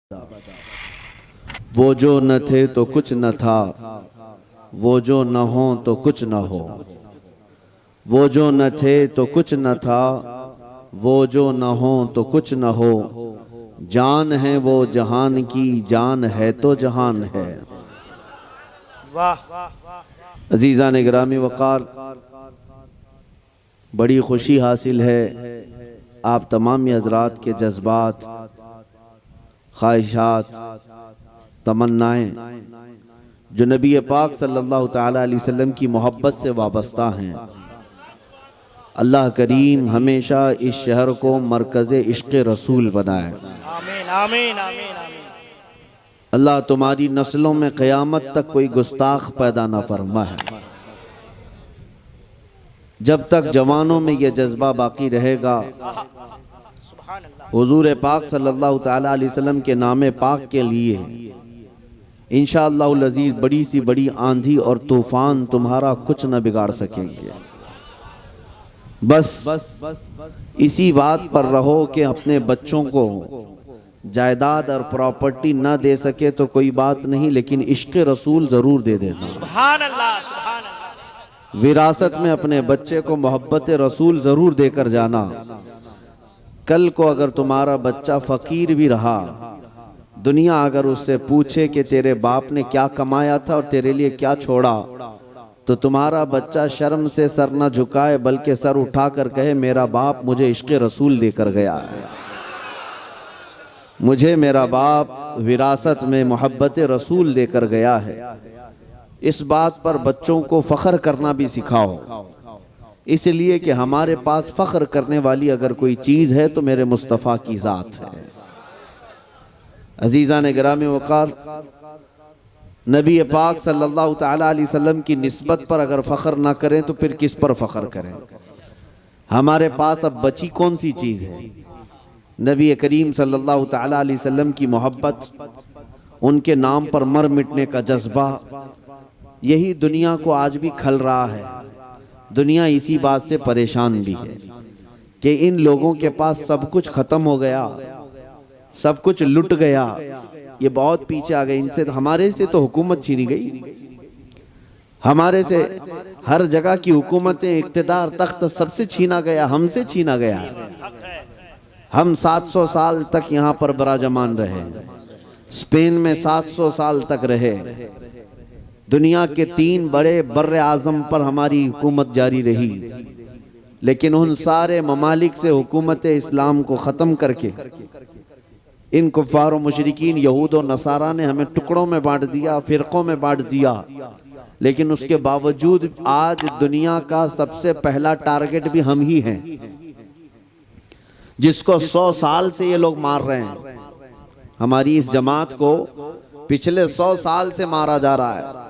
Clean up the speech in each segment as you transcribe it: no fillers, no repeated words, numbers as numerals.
वो जो न थे तो कुछ न था, वो जो न हो तो कुछ न हो। वो जो न थे तो कुछ न था, वो जो न हो तो कुछ न हो। जान है वो जहान की, जान है तो जहान है। वाह अजीज़ान गिरामी वक़ार, बड़ी खुशी हासिल है आप तमाम हज़रात के जज्बात, ख्वाहिशात, तमन्नाएँ जो नबी पाक सल्लल्लाहु ताला अलैहि वसल्लम की मोहब्बत से वाबस्ता हैं। अल्लाह करीम हमेशा इस शहर को मरकज़ इश्क़ रसूल बनाए। आमीन आमीन आमीन आमीन। अल्लाह तुम्हारी नस्लों में क़यामत तक कोई गुस्ताख पैदा न फरमाए। जब तक जवानों में यह जज्बा बाकी रहेगा, सुभान अल्लाह। हुजूर पाक सल्लल्लाहु ताला अलैहि वसल्लम के नाम पाक के लिए इंशाअल्लाहुल अज़ीज़ बड़ी सी बड़ी आंधी और तूफान तुम्हारा कुछ न बिगाड़ सकेंगे। बस इसी बात पर रहो कि अपने बच्चों को जायदाद और प्रॉपर्टी ना दे सके तो कोई बात नहीं, लेकिन इश्क़ रसूल ज़रूर दे देना। सुभान अल्लाह सुभान अल्लाह। विरासत में अपने बच्चे को मोहब्बत रसूल ज़रूर देकर जाना। कल को अगर तुम्हारा बच्चा फ़कीर भी रहा, दुनिया अगर उससे पूछे कि तेरे बाप ने क्या कमाया था और तेरे लिए क्या छोड़ा, तो तुम्हारा बच्चा शर्म से सर न झुकाए बल्कि सर उठाकर कहे मेरा बाप मुझे इश्क़ रसूल देकर गया है, मुझे मेरा बाप विरासत में मोहब्बत रसूल देकर गया है। इस बात पर बच्चों को फ़ख्र करना भी सिखाओ, इसलिए कि हमारे पास फ़ख्र करने वाली अगर कोई चीज़ है तो मेरे मुस्तफ़ा की ज़ात है। अज़ीज़ान गिरामी वक़ार, नबी पाक सल्लल्लाहु ताला अलैहि वसल्लम की निस्बत पर अगर फ़ख्र ना करें तो फिर किस पर फ़ख्र करें। हमारे पास अब बची कौन सी चीज़ है? नबी करीम सल्लल्लाहु ताला अलैहि वसल्लम की मोहब्बत, उनके नाम पर मर मिटने का जज्बा, यही दुनिया को आज भी खल रहा है। दुनिया इसी बात से परेशान भी है कि इन लोगों के पास सब कुछ ख़त्म हो गया, सब कुछ लुट गया, ये बहुत पीछे आ गए। इनसे हमारे से तो हुकूमत छीनी गई, हमारे से हर जगह की हुकूमतें, इक़्तिदार, तख्त सबसे छीना गया, हमसे छीना गया। हम 700 साल तक यहाँ पर बराजमान रहे, स्पेन में 700 साल तक रहे, दुनिया के 3 बड़े बर्रे आज़म पर हमारी हुकूमत जारी रही, लेकिन उन सारे ममालिक से हुकूमत इस्लाम को ख़त्म करके इन कुफ़ार व मुशरिकीन यहूद और नसारा ने हमें टुकड़ों में बांट दिया, फ़िरक़ों में बांट दिया। लेकिन उसके बावजूद आज दुनिया का सबसे पहला टारगेट भी हम ही हैं, जिसको 100 साल से ये लोग मार रहे हैं। हमारी इस जमात को पिछले 100 साल से मारा जा रहा है।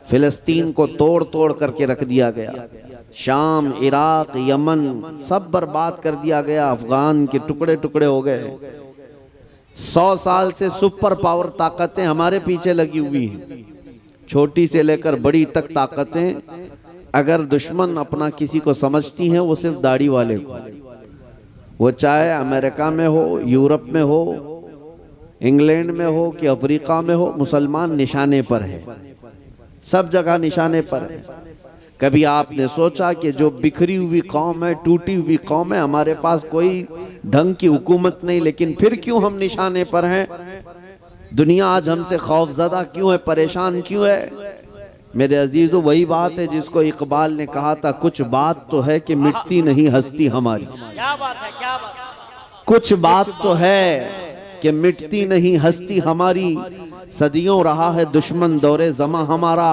फ़िलिस्तीन को तोड़ तोड़ करके रख दिया गया, शाम, इराक, यमन सब बर्बाद कर दिया गया, अफ़गान के टुकड़े टुकड़े हो गए। 100 साल से सुपर पावर ताकतें हमारे पीछे लगी हुई हैं, छोटी से लेकर बड़ी तक ताकतें। अगर दुश्मन अपना किसी को समझती हैं वो सिर्फ दाढ़ी वाले को, वो चाहे अमेरिका में हो, यूरोप में हो, इंग्लैंड में हो कि अफ्रीका में हो, मुसलमान निशाने पर है, सब जगह निशाने पर है। कभी आपने सोचा कि जो बिखरी हुई कौम है, टूटी हुई कौम है, हमारे पास कोई ढंग की हुकूमत नहीं, लेकिन फिर क्यों हम निशाने पर हैं? दुनिया आज हमसे खौफज़दा क्यों है, परेशान क्यों है? मेरे अजीज़ों, वही बात है जिसको इकबाल ने कहा था, कुछ बात तो है कि मिटती नहीं हस्ती हमारी। क्या बात है, क्या बात है। कुछ बात तो है कि मिटती नहीं हस्ती हमारी, सदियों रहा है दुश्मन दौरे ज़मा हमारा,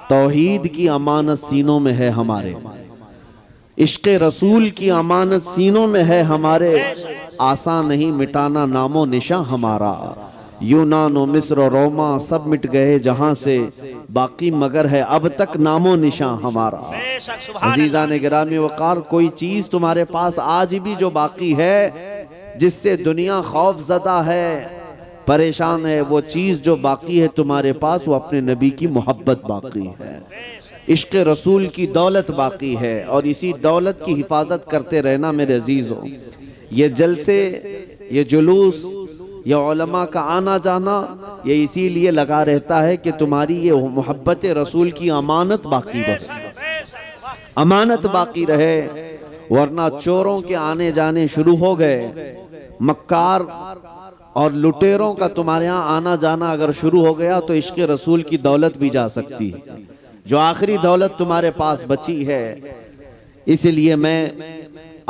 तौहीद की अमानत सीनों में है हमारे, इश्क़ रसूल की अमानत सीनों में है हमारे, आसान नहीं मिटाना नामो निशा हमारा। यूनान व मिस्र और रोमा सब मिट गए जहां से, बाकी मगर है अब तक नामो निशा हमारा। अजीज़ान गिरामी वक़ार, कोई चीज़ तुम्हारे पास आज भी जो बाकी है, जिससे दुनिया खौफज़दा है, परेशान है, वो चीज़ जो बाकी है तुम्हारे पास, वो अपने नबी की मोहब्बत बाकी है, इश्क़ रसूल की दौलत बाकी है। और इसी दौलत की हिफाजत करते रहना मेरे अजीज़ों। ये जलसे, ये जुलूस, ये उलमा का आना जाना ये इसीलिए लगा रहता है कि तुम्हारी ये मोहब्बत रसूल की अमानत बाकी रहे, अमानत बाकी रहे। वरना चोरों के आने जाने शुरू हो गए, मक्कार और लुटेरों का तुम्हारे यहाँ आना जाना अगर शुरू हो गया तो इश्क रसूल की दौलत भी जा सकती है, जो आखिरी दौलत तुम्हारे पास बची है। इसलिए मैं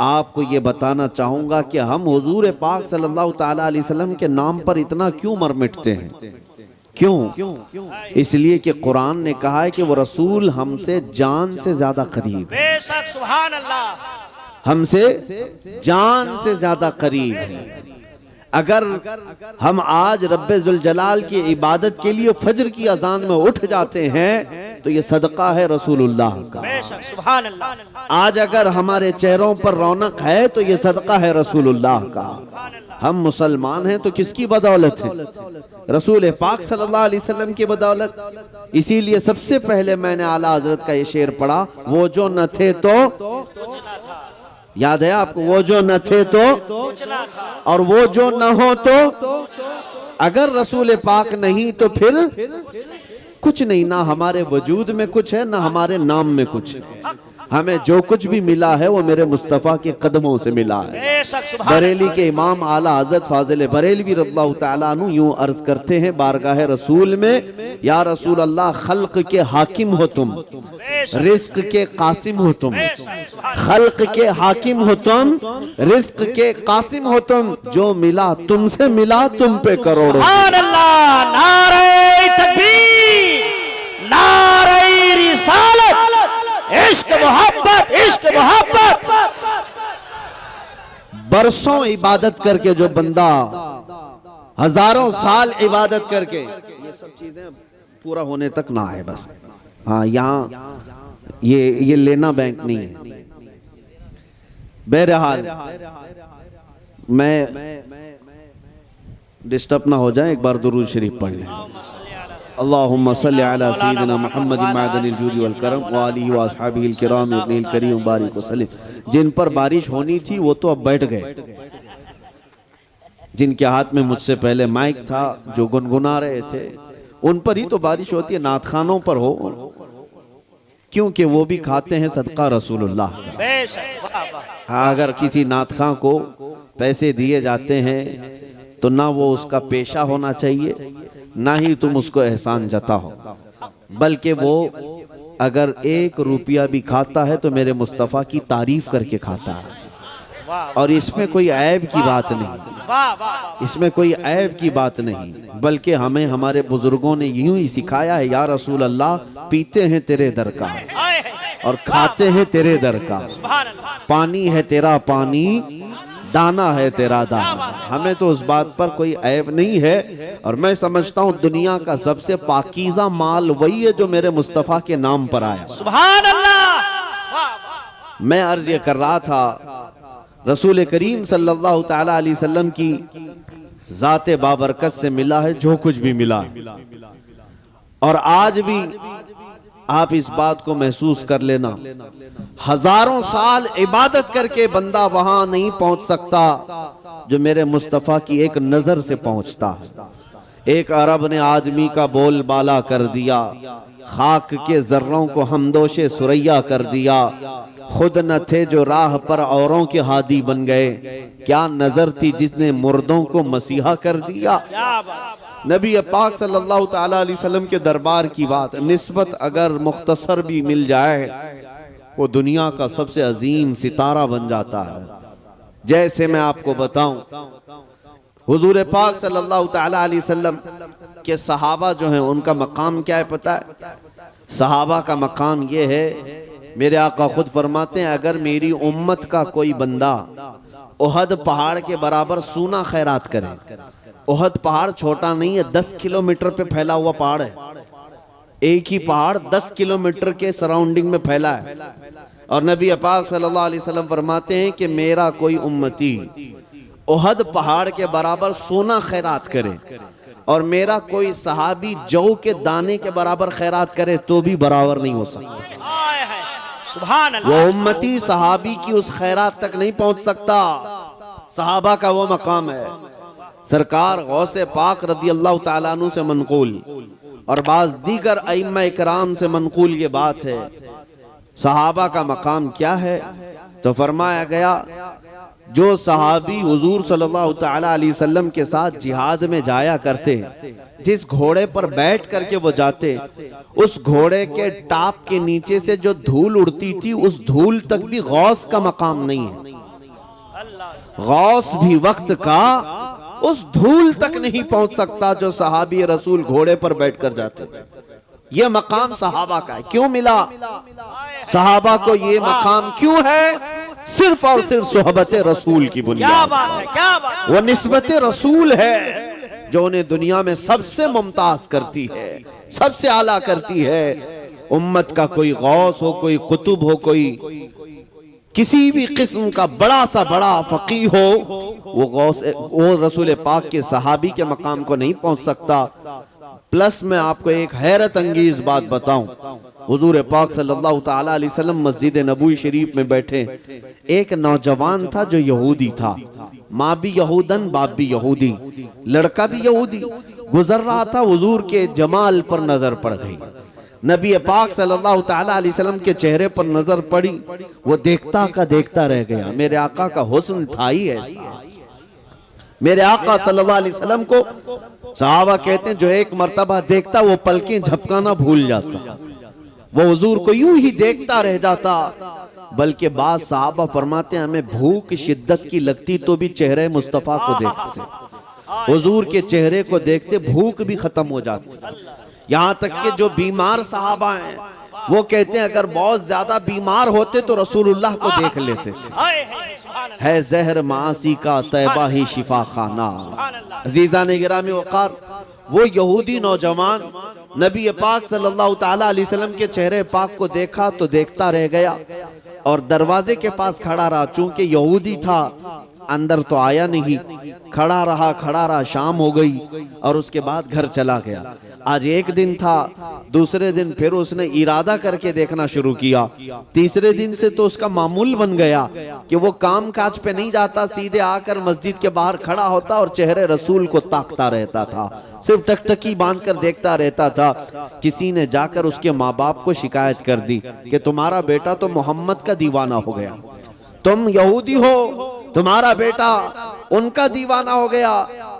आपको ये बताना चाहूंगा कि हम हुजूर पाक सल्लल्लाहु ताला अलैहि वसल्लम के नाम पर इतना क्यों मर मिटते हैं? क्यों? इसलिए कि कुरान ने कहा है कि वो रसूल हमसे जान से ज्यादा करीब है। बेशक सुभान अल्लाह, हमसे जान से ज्यादा करीब है। अगर हम आज रब्बे जुल जलाल की इबादत के लिए फजर की अजान में उठ जाते हैं तो ये सदका है रसूलुल्लाह का। बेशक सुभान अल्लाह। आज अगर हमारे चेहरों पर रौनक है तो ये सदका है रसूलुल्लाह का। हम मुसलमान हैं तो किसकी बदौलत है? रसूल पाक सल्लल्लाहु अलैहि वसल्लम की बदौलत। इसीलिए सबसे पहले मैंने आला हजरत का ये शेर पढ़ा, वो जो न थे तो याद है आपको, वो जो न थे तो और वो जो न हो तो। अगर रसूल पाक नहीं तो फिर कुछ नहीं, ना हमारे वजूद में कुछ है ना हमारे नाम में कुछ है। हमें जो कुछ भी मिला है वो मेरे मुस्तफ़ा के कदमों से मिला है। बरेली के इमाम आला हज़रत फाजिल बरेलवी रज़ियल्लाहु तआला अन्हु यूं अर्ज करते हैं बारगाह रसूल में, या रसूल अल्लाह खल्क के हाकिम हो तुम, रिस्क के कासिम हो तुम। खल्क के हाकिम हो तुम, रिस्क के कासिम हो तुम। जो मिला तुमसे मिला तुम पे करोड़ों। सुभान अल्लाह, नारे तकबीर, नारे रिसालत, इश्क मोहब्बत, इश्क मोहब्बत। बरसों इबादत करके जो बंदा हजारों साल इबादत करके ये सब चीजें पूरा होने तक ना आए बस। हाँ, यहाँ ये लेना बैंक नहीं है। बहरहाल मैं डिस्टर्ब ना हो जाए, एक बार दुरूद शरीफ पढ़ लें। अल्लाहुम्मा सल्ली अला सय्यिदिना मुहम्मद मादनिल जूदी वल करम व आलिहि व अस्हाबिहिल किराम इब्निल करीम बारिक वसल्लम। जिन पर बारिश होनी थी वो तो अब बैठ गए, जिनके हाथ में मुझसे पहले माइक था, जो गुनगुना रहे थे, उन पर ही तो बारिश होती है, नात खानों पर हो, क्योंकि वो भी खाते हैं सदका रसूलुल्लाह। हाँ, अगर किसी नात खां को पैसे दिए जाते हैं तो ना वो उसका पेशा होना चाहिए, ना ही तुम उसको एहसान जताओ, बल्कि वो अगर 1 रुपया भी खाता है तो मेरे मुस्तफ़ा की तारीफ करके खाता है। और इसमें कोई ऐब की बात नहीं, इसमें कोई ऐब की बात नहीं, बल्कि हमें हमारे बुजुर्गों ने यूं ही सिखाया है, या रसूल अल्लाह पीते हैं तेरे दर का और खाते हैं तेरे दर का, पानी है तेरा पानी, दाना है तेरा दाना। हमें तो उस बात पर कोई ऐब नहीं है। और मैं समझता हूँ दुनिया का सबसे पाकीज़ा माल वही है जो मेरे मुस्तफ़ा के नाम पर आया। सुभान अल्लाह। मैं अर्ज ये कर रहा था, रसूल करीम सल्लल्लाहु ताला अलैहि वसल्लम की ज़ाते बाबरकत से मिला है जो कुछ भी मिला, और आज भी आप इस बात को महसूस कर लेना, हजारों साल इबादत करके बंदा वहां नहीं पहुंच सकता जो मेरे मुस्तफ़ा की एक नजर से पहुंचता है। एक अरब ने आदमी का बोल बाला कर दिया, खाक के जर्रों को हमदोशे सुरैया कर दिया, खुद न थे जो राह पर औरों के हादी बन गए, क्या नजर थी जिसने मुर्दों को मसीहा कर दिया। नबी पाक सल्लल्लाहु ताला अलैहि वसल्लम के दरबार की बात निस्बत अगर मुख्तसर भी मिल जाए, वो दुनिया का सबसे अजीम सितारा बन जाता है। जैसे मैं आपको बताऊं, हुजूर पाक सल्लल्लाहु ताला अलैहि वसल्लम के सहाबा जो हैं उनका मकाम क्या है पता है? सहाबा का मकाम ये है, मेरे आका खुद फरमाते हैं, अगर मेरी उम्मत का कोई बंदा उहद पहाड़ के बराबर सूना खैरात करे, उहद पहाड़ छोटा नहीं है, 10 किलोमीटर पे फैला हुआ पहाड़ है, एक ही पहाड़ 10 किलोमीटर के सराउंडिंग में फैला है। और नबी पाक सल्लल्लाहु अलैहि वसल्लम फरमाते हैं कि मेरा कोई उम्मती उहद पहाड़ के बराबर सोना खैरात करे और मेरा कोई सहाबी जौ के दाने के बराबर खैरात करे तो भी बराबर नहीं हो सकता। सुभान अल्लाह। वो उम्मती सहाबी की उस खैरात तक नहीं पहुंच सकता, सहाबा का वो मकाम है। सरकार गौसे पाक रदी अल्लाह ताला अन्हु से मनकूल और बाज दीगर अइम्मा इकराम से मनकूल ये बात है, सहाबा का मकाम क्या है? तो फरमाया गया जो सहाबी हुजूर सल्लल्लाहु ताला अलैहि वसल्लम के साथ जिहाद में जाया करते, जिस घोड़े पर बैठ करके वो जाते, उस घोड़े के टाप के नीचे से जो धूल उड़ती थी उस धूल तक भी गौस का मकाम नहीं है। गौस भी वक्त का उस धूल तक नहीं पहुंच सकता जो सहाबी रसूल घोड़े पर बैठकर जाते थे। यह मकाम सहाबा का है। क्यों मिला सहाबा को ये मकाम? क्यों है? सिर्फ और सिर्फ सोहबत रसूल की बुनियाद। वो निस्बत रसूल है जो उन्हें दुनिया में सबसे मुमताज करती है, सबसे आला करती है। उम्मत का कोई गौस हो, कोई कुतुब हो, कोई किसी भी किस्म का बड़ा सा बड़ा फकीह हो, वो रसूल पाक के सहाबी के मकाम को नहीं पहुंच सकता। प्लस मैं आपको एक हैरत अंगेज बात बताऊं, हुजूर पाक सल्लल्लाहु ताला अलैहि वसल्लम मस्जिद नबवी शरीफ में बैठे, एक नौजवान था जो यहूदी था, माँ भी यहूदन बाप भी यहूदी, लड़का भी यहूदी, गुजर रहा था, हुजूर के जमाल पर नजर पड़ गई। नबी पाक सल्लल्लाहु ताला अलैहि वसल्लम के चेहरे पर नजर पड़ी, वो देखता का देखता रह गया। मेरे आका का हुस्न था ही ऐसा। मेरे आका सल्लल्लाहु अलैहि वसल्लम को सहाबा कहते हैं जो एक मर्तबा देखता वो पलकें झपकाना भूल जाता, वो हुजूर को यूं ही देखता रह जाता। बल्कि बाद सहाबा फरमाते हैं हमें भूख शिद्दत की लगती तो भी चेहरे मुस्तफा को देखते, हुजूर के चेहरे को देखते भूख भी खत्म हो जाती। यहाँ तक कि जो बीमार सहाबा हैं वो कहते हैं अगर बहुत ज्यादा बीमार होते तो रसूलुल्लाह को देख लेते थे। है जहर मासी का तैबा ही शिफा खाना। अजीजा ने गिरामी वकार, वो यहूदी नौजवान नबी पाक सल्लल्लाहु ताला अलैहि वसल्लम के चेहरे पाक को देखा तो देखता रह गया और दरवाजे के पास खड़ा रहा। चूंकि यहूदी था अंदर तो आया नहीं, खड़ा रहा, शाम हो गई और उसके बाद घर चला गया। आज एक दिन था, दूसरे दिन फिर उसने इरादा करके देखना शुरू किया, तीसरे दिन से तो उसका मामूल बन गया कि वो काम काज पे नहीं जाता, सीधे आकर मस्जिद के बाहर खड़ा होता और चेहरे रसूल को ताकता रहता था, सिर्फ टकटकी बांधकर देखता रहता था। किसी ने जाकर उसके माँ बाप को शिकायत कर दी कि तुम्हारा बेटा तो मोहम्मद का दीवाना हो गया, तुम यहूदी हो, तुम्हारा बेटा उनका दीवाना हो गया,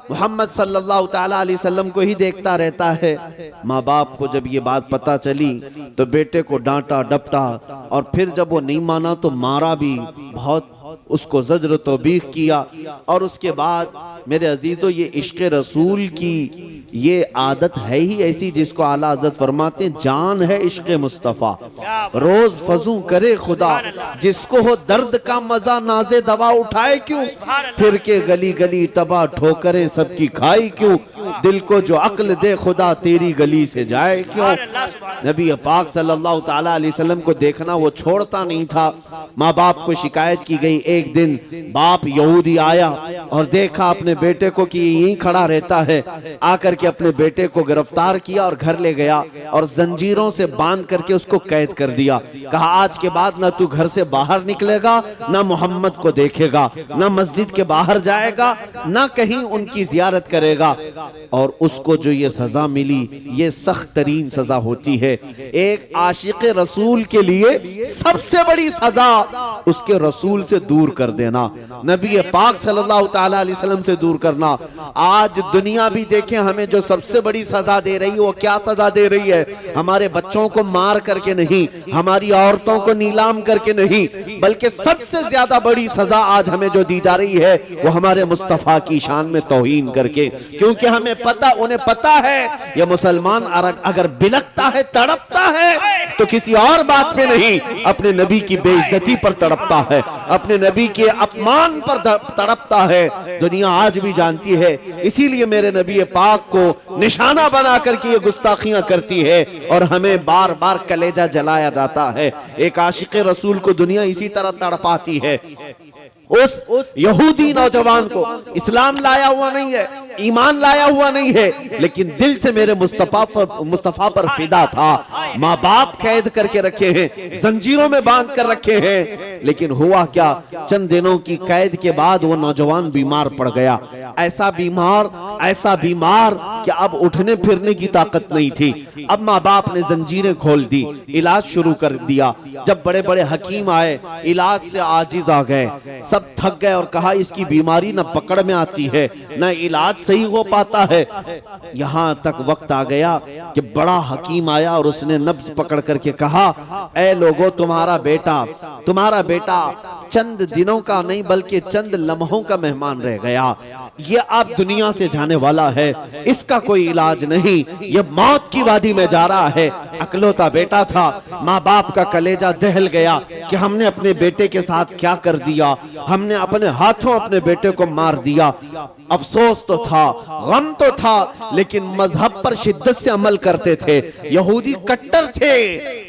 मोहम्मद सल्लल्लाहु ताला अलैहि वसल्लम को ही देखता रहता है। माँ बाप को जब ये बात पता चली तो बेटे को डांटा डपटा और फिर जब वो नहीं माना तो मारा भी, बहुत उसको ज़ज्र तौबीख किया। और उसके बाद मेरे अजीजों ये इश्क रसूल की ये आदत है ही ऐसी जिसको आला हज़रत फरमाते हैं जान है इश्क मुस्तफ़ा, रोज फजू करे खुदा, जिसको हो दर्द का मजा नाजे दवा उठाए क्यों, फिर के गली गली तबाह ठोकरे सबकी खाई क्यों, दिल को जो अक्ल दे खुदा तेरी गली से जाए क्यों। नबी पाक सल्लल्लाहु ताला अलैहि वसल्लम को देखना वो छोड़ता नहीं था। माँ बाप को शिकायत की गई। एक दिन बाप यहूदी आया और देखा अपने बेटे को कि यहीं खड़ा रहता है, आकर के अपने बेटे को गिरफ्तार किया और घर ले गया और जंजीरों से बांध करके उसको कैद कर दिया। कहा आज के बाद ना तू घर से बाहर निकलेगा, ना मोहम्मद को देखेगा, ना मस्जिद के बाहर जाएगा, ना कहीं उनकी जियारत करेगा। और उसको जो ये सजा मिली ये सख्त तरीन सजा होती है। एक आशिक रसूल के लिए सबसे बड़ी सजा उसके रसूल से दूर कर देना, नबी पाक सल्लल्लाहु ताला अलैहि वसल्लम से दूर करना। आज दुनिया भी देखें हमें जो सबसे बड़ी सजा दे रही है वो क्या सजा दे रही है, हमारे बच्चों को मार करके नहीं, हमारी औरतों को नीलाम करके नहीं, बल्कि सबसे ज्यादा बड़ी सजा आज हमें जो दी जा रही है वो हमारे मुस्तफा की शान में तौहीन करके। क्योंकि हमें पता, उन्हें पता है ये मुसलमान अगर बिलकता है, तड़पता है तो किसी और बात पे नहीं, अपने नबी की बेइज्जती पर तड़पता है, अपने नबी के अपमान पर तड़पता है। दुनिया आज भी जानती है, इसीलिए मेरे नबी पाक को निशाना बना करके ये गुस्ताखियां करती है और हमें बार बार कलेजा जलाया जाता है। एक आशिक रसूल को दुनिया इसी तरह तड़पाती है। उस यहूदी नौजवान को इस्लाम लाया हुआ नहीं है, ईमान लाया हुआ नहीं है, लेकिन दिल से मेरे मुस्तफा पर फिदा था। माँ बाप कैद करके रखे हैं, जंजीरों में बांध कर रखे हैं, लेकिन हुआ क्या, चंद दिनों की कैद के बाद वो नौजवान बीमार पड़ गया। ऐसा बीमार कि अब उठने फिरने की ताकत नहीं थी। अब माँ बाप ने जंजीरें खोल दी, इलाज शुरू कर दिया। जब बड़े बड़े हकीम आए, इलाज से आजिज आ गए, सब थक गए और कहा इसकी बीमारी न पकड़ में आती है, न इलाज सही हो पाता है। यहां तक वक्त आ गया कि बड़ा हकीम आया और उसने नब्ज पकड़ करके कहा, ऐ लोगों, तुम्हारा बेटा चंद दिनों का नहीं बल्कि चंद लम्हों का मेहमान रह गया। ये अब दुनिया से जाने वाला है, इसका कोई इलाज नहीं, ये मौत की वादी में जा रहा है। अकलौता बेटा था, माँ बाप का कलेजा दहल गया कि हमने अपने बेटे के साथ क्या कर दिया, हमने अपने हाथों अपने बेटे को मार दिया। अफसोस तो था, गम तो था, लेकिन मजहब पर शिद्दत से अमल करते थे। यहूदी कट्टर थे,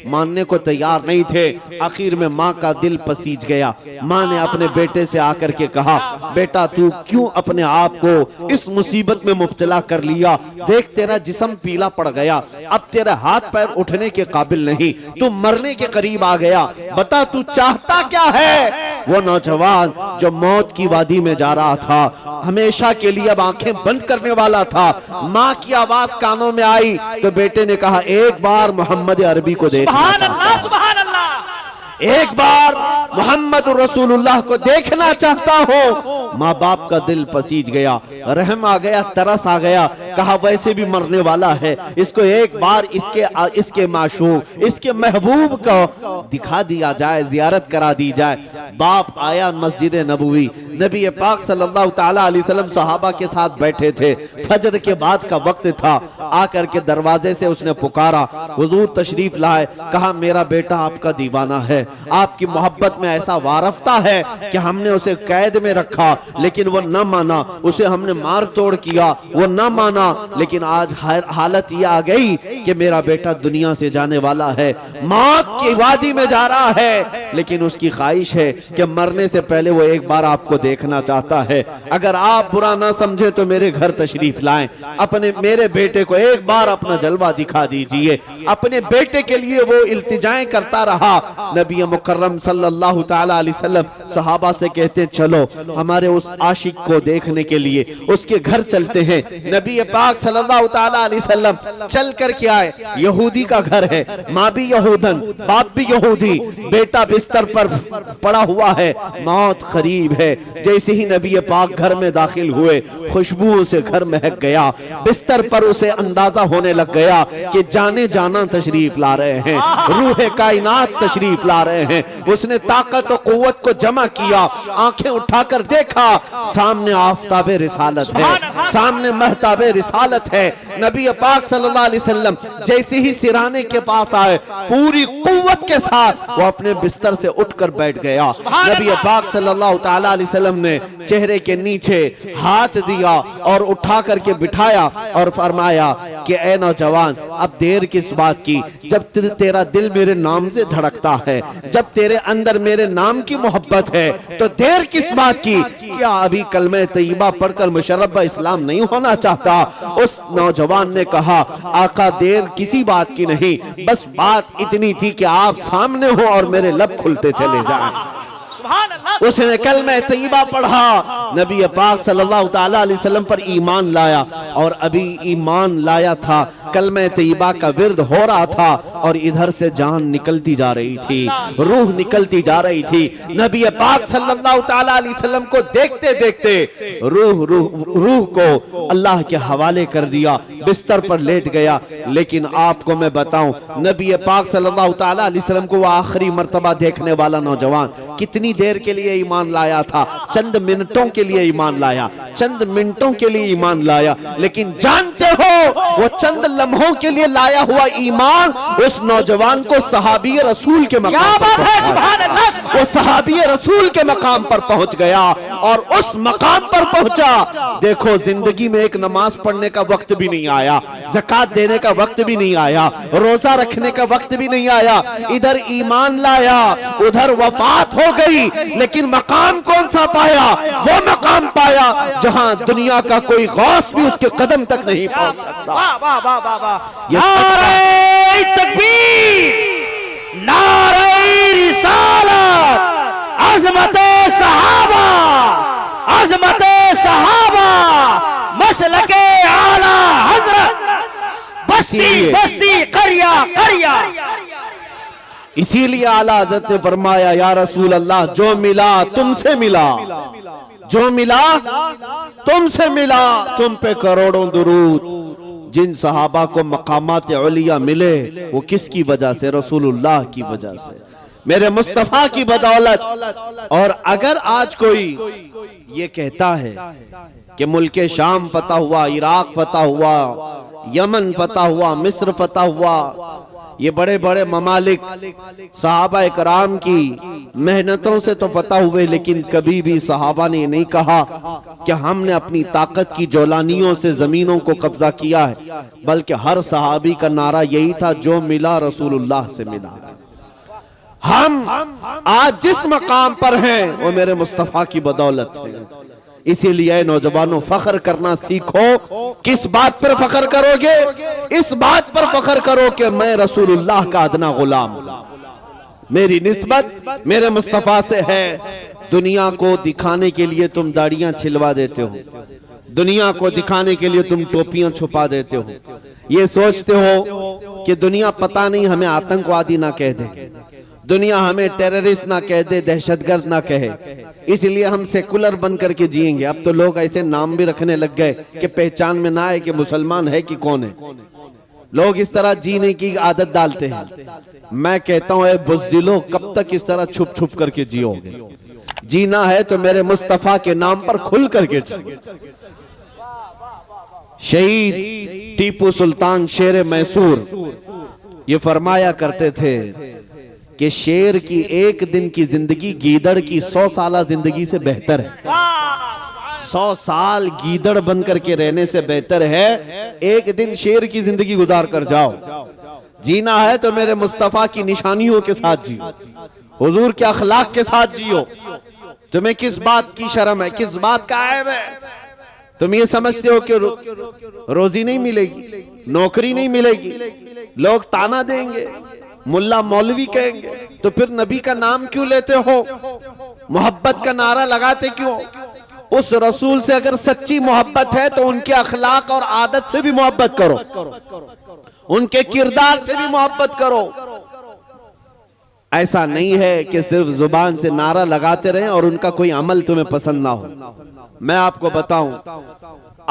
मानने को तैयार नहीं थे। आखिर में माँ का दिल पसीज गया। माँ ने अपने बेटे से आकर के कहा, बेटा तू क्यों अपने आप को इस मुसीबत में मुब्तला कर लिया? देख तेरा जिस्म पीला पड़ गया, अब तेरे हाथ पैर उठने के काबिल नहीं, तू मरने के करीब आ गया। बता तू चाहता क्या है? वो नौजवान जो मौत की वादी में जा रहा था, हमेशा के लिए अब आंखें बंद करने वाला था। माँ की आवाज कानों में आई तो बेटे ने कहा, एक बार मोहम्मद अरबी को देखना चाहता हूं, एक बार मोहम्मद रसूलुल्लाह को देखना चाहता हूं। माँ बाप का दिल पसीज गया, रहम आ गया, तरस आ गया। कहा वैसे भी मरने वाला है, इसको एक बार इसके माशूक, इसके महबूब को दिखा दिया जाए, जियारत करा दी जाए। बाप आया मस्जिद नबवी, नबी पाक सल्लल्लाहु ताला अलैहि वसल्लम सहाबा के साथ बैठे थे। फजर के बाद का वक्त था। आकर के दरवाजे से उसने पुकारा, हुजूर तशरीफ लाए। कहा मेरा बेटा आपका दीवाना है, आपकी मोहब्बत में ऐसा वारफ्ता है कि हमने उसे कैद में रखा, लेकिन वो न माना। उसे हमने मार तोड़ किया, वो न माना। लेकिन आज हालत ये आ गई कि मेरा बेटा दुनिया से जाने वाला है, मौत की वादी में जा रहा है, लेकिन उसकी ख्वाहिश है कि मरने से पहले वो एक बार आपको देखना चाहता है। अगर आप बुरा ना समझे तो मेरे घर तशरीफ लाएं, मेरे बेटे को एक बार अपना जलवा दिखा दीजिए। अपने बेटे के लिए वो इल्तिजाएं करता रहा। नबी मुकर्रम सल्लल्लाहु ताला अलैहि वसल्लम सहाबा से कहते चलो हमारे उस आशिक को देखने के लिए उसके घर चलते हैं। नबी पाक सल्लल्लाहु ताला अलैहि वसल्लम चल कर के आए। यहूदी का घर है, माँ भी यहूदन, बाप भी यहूदी, बेटा बिस्तर पर पड़ा हुआ है, मौत करीब है। जैसे ही नबी पाक घर में दाखिल हुए, खुशबुओं से घर महक गया। बिस्तर पर उसे अंदाजा होने लग गया कि जाने जाना तशरीफ ला रहे हैं, रूह कायनात तशरीफ ला रहे हैं। उसने ताकत और कुव्वत को जमा किया, आंखें उठाकर देखा, सामने आफताबे रिसालत है, सामने महताबे रिसालत है। नबी पाक सल्लल्लाहु अलैहि वसल्लम जैसे ही सिराने के पास आए, पूरी कुव्वत के साथ वो अपने बिस्तर से उठकर बैठ गया। नबी पाक सल्लल्लाहु ताला अलैहि वसल्लम ने चेहरे के नीचे हाथ दिया और उठा करके बिठाया और फरमाया कि ए नौजवान, अब देर किस बात की? जब तेरा दिल मेरे नाम से धड़कता है, जब तेरे अंदर मेरे नाम की मोहब्बत है, तो देर किस बात की? क्या अभी कलमे तैयबा पढ़कर मुशर्रफ इस्लाम नहीं होना चाहता? उस नौजवान ने कहा, आका देर किसी बात की नहीं, बस बात इतनी थी कि आप सामने हो और मेरे लब खुलते चले जाएं। उसने कलमे तैयबा पढ़ा, नबी पाक सल्लल्लाहु ताला अलैहि वसल्लम पर ईमान लाया, और अभी ईमान लाया था, कलमे तैयबा का विर्द हो रहा था, और इधर से जान निकलती जा रही थी, रूह निकलती जा रही थी। नबी पाक सल्लल्लाहु ताला अलैहि वसल्लम को देखते देखते रूह को अल्लाह के हवाले कर दिया, बिस्तर पर लेट गया। लेकिन आपको मैं बताऊं, नबी पाक सल्लल्लाहु ताला अलैहि वसल्लम को आखिरी मर्तबा देखने वाला नौजवान कितनी देर के लिए ईमान लाया था? चंद मिनटों के लिए ईमान लाया, चंद मिनटों के लिए ईमान लाया। लेकिन जानते हो, वो चंद लम्हों के लिए लाया हुआ ईमान उस नौजवान को सहाबी रसूल के मकाम पर पहुंचा। वो सहाबी रसूल के मकाम पर पहुंच गया, और उस मकाम पर पहुंचा। देखो, जिंदगी में एक नमाज पढ़ने का वक्त भी नहीं आया, ज़कात देने का वक्त भी नहीं आया, रोजा रखने का वक्त भी नहीं आया। इधर ईमान लाया, उधर वफात हो गई, लेकिन मकाम कौन सा पाया? वो मकाम पाया जहां दुनिया का कोई गौस भी उसके कदम तक नहीं पहुंच सकता। नारे तकबीर, नारे रिसालत, अज़मते सहाबा, अज़मते सहाबा, मसलके आला हजरत, बस्ती बस्ती करिया करिया। इसीलिए आला हज़रत ने फरमाया, या रसूल अल्लाह, जो मिला तुमसे मिला, जो मिला तुमसे मिला, तुम पे करोड़ों दुरूद। जिन सहाबा को मकामात उलिया मिले वो किसकी वजह से? रसूलुल्लाह की वजह से, मेरे मुस्तफा की बदौलत। और अगर आज कोई ये कहता है कि मुल्क शाम फतह हुआ, इराक फतह हुआ, यमन फतह हुआ, मिस्र फतह हुआ, ये बड़े बड़े ममालिक सहाबा इकराम की मेहनतों से तो फतह हुए, लेकिन कभी भी सहाबा ने नहीं कहा कि हमने अपनी ताकत की जौलानियों से जमीनों को कब्जा किया है, बल्कि हर सहाबी का नारा यही था, जो मिला रसूलुल्लाह से मिला। हम आज जिस मकाम पर हैं वो मेरे मुस्तफा की बदौलत है। इसीलिए नौजवानों, फख्र करना सीखो। किस बात पर फख्र करोगे? इस बात पर फख्र करो कि मैं रसूलुल्लाह का अदना गुलाम हूं, मेरी निस्बत मेरे मुस्तफा से है। दुनिया को दिखाने के लिए तुम दाढ़ियां छिलवा देते हो, दुनिया को दिखाने के लिए तुम टोपियां छुपा देते हो, ये सोचते हो कि दुनिया पता नहीं हमें आतंकवादी ना कह दे, दुनिया हमें टेररिस्ट ना कह दे, दहशतगर्द ना कहे, इसलिए हम सेकुलर बन करके जिएंगे। अब तो लोग ऐसे नाम भी रखने लग गए कि पहचान में ना आए कि मुसलमान है कि कौन है। लोग इस तरह जीने की आदत डालते हैं। मैं कहता हूं, ए बुज़दिलो, कब तक इस तरह छुप छुप करके जियोगे? जीना है तो मेरे मुस्तफा के नाम पर खुल करके जियो। शहीद टीपू सुल्तान शेर मैसूर ये फरमाया करते थे कि शेर की एक दिन की जिंदगी गीदड़ की 100 साल जिंदगी से बेहतर है। 100 साल गीदड़ बन करके रहने से बेहतर है एक दिन शेर की जिंदगी गुजार कर जाओ। जीना है तो मेरे मुस्तफा की निशानियों के साथ जियो, हुजूर के अखलाक के साथ जियो। तुम्हें किस बात की शर्म है, किस बात का ऐब है? तुम ये समझते हो कि रोजी नहीं मिलेगी, नौकरी नहीं मिलेगी, लोग ताना देंगे, मुल्ला मौलवी कहेंगे, तो फिर नबी का नाम क्यों लेते हो? मोहब्बत का नारा लगाते क्यों? उस रसूल से अगर सच्ची मोहब्बत है तो उनके अखलाक और आदत से भी मोहब्बत करो, उनके किरदार से भी मोहब्बत करो। ऐसा नहीं है कि सिर्फ जुबान से नारा लगाते रहें और उनका कोई अमल तुम्हें पसंद ना हो। मैं आपको बताऊं,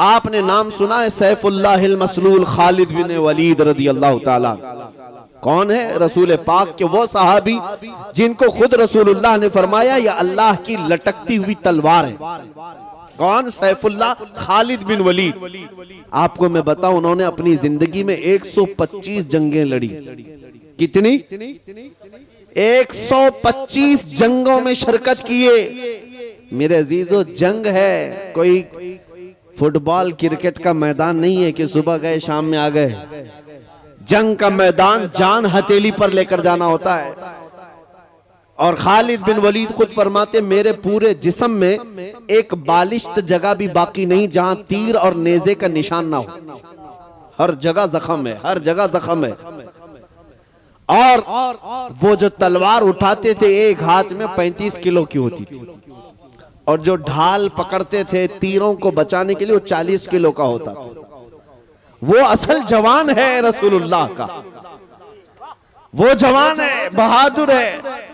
आपने नाम सुना है सैफुल्लाहिल मसलूल खालिद बिन वलीद रदी अल्लाह ताला। कौन है? रसूल पाक के वो सहाबी जिनको खुद रसूलुल्लाह ने फरमाया ये अल्लाह की लटकती हुई तलवार है। कौन? सैफुल्लाह खालिद बिन वलीद। आपको मैं बताऊं, उन्होंने अपनी जिंदगी में 125 जंगें लड़ी। कितनी? 125 जंगों में शिरकत किए। मेरे अजीजों, जंग है कोई फुटबॉल क्रिकेट का मैदान नहीं है कि सुबह गए शाम में आ गए। जंग का मैदान जान हथेली पर लेकर जाना होता है। और खालिद बिन वलीद खुद फरमाते, मेरे पूरे जिस्म में एक बालिश्त जगह भी बाकी नहीं जहां तीर और नेज़े का निशान ना हो। हर जगह जख्म है, हर जगह जख्म है। और वो जो तलवार उठाते थे एक हाथ में 35 किलो की होती थी, और जो ढाल पकड़ते थे तीरों को बचाने के लिए वो 40 किलो का होता था। वो असल जवान है रसूलुल्लाह का, वो जवान है, बहादुर है।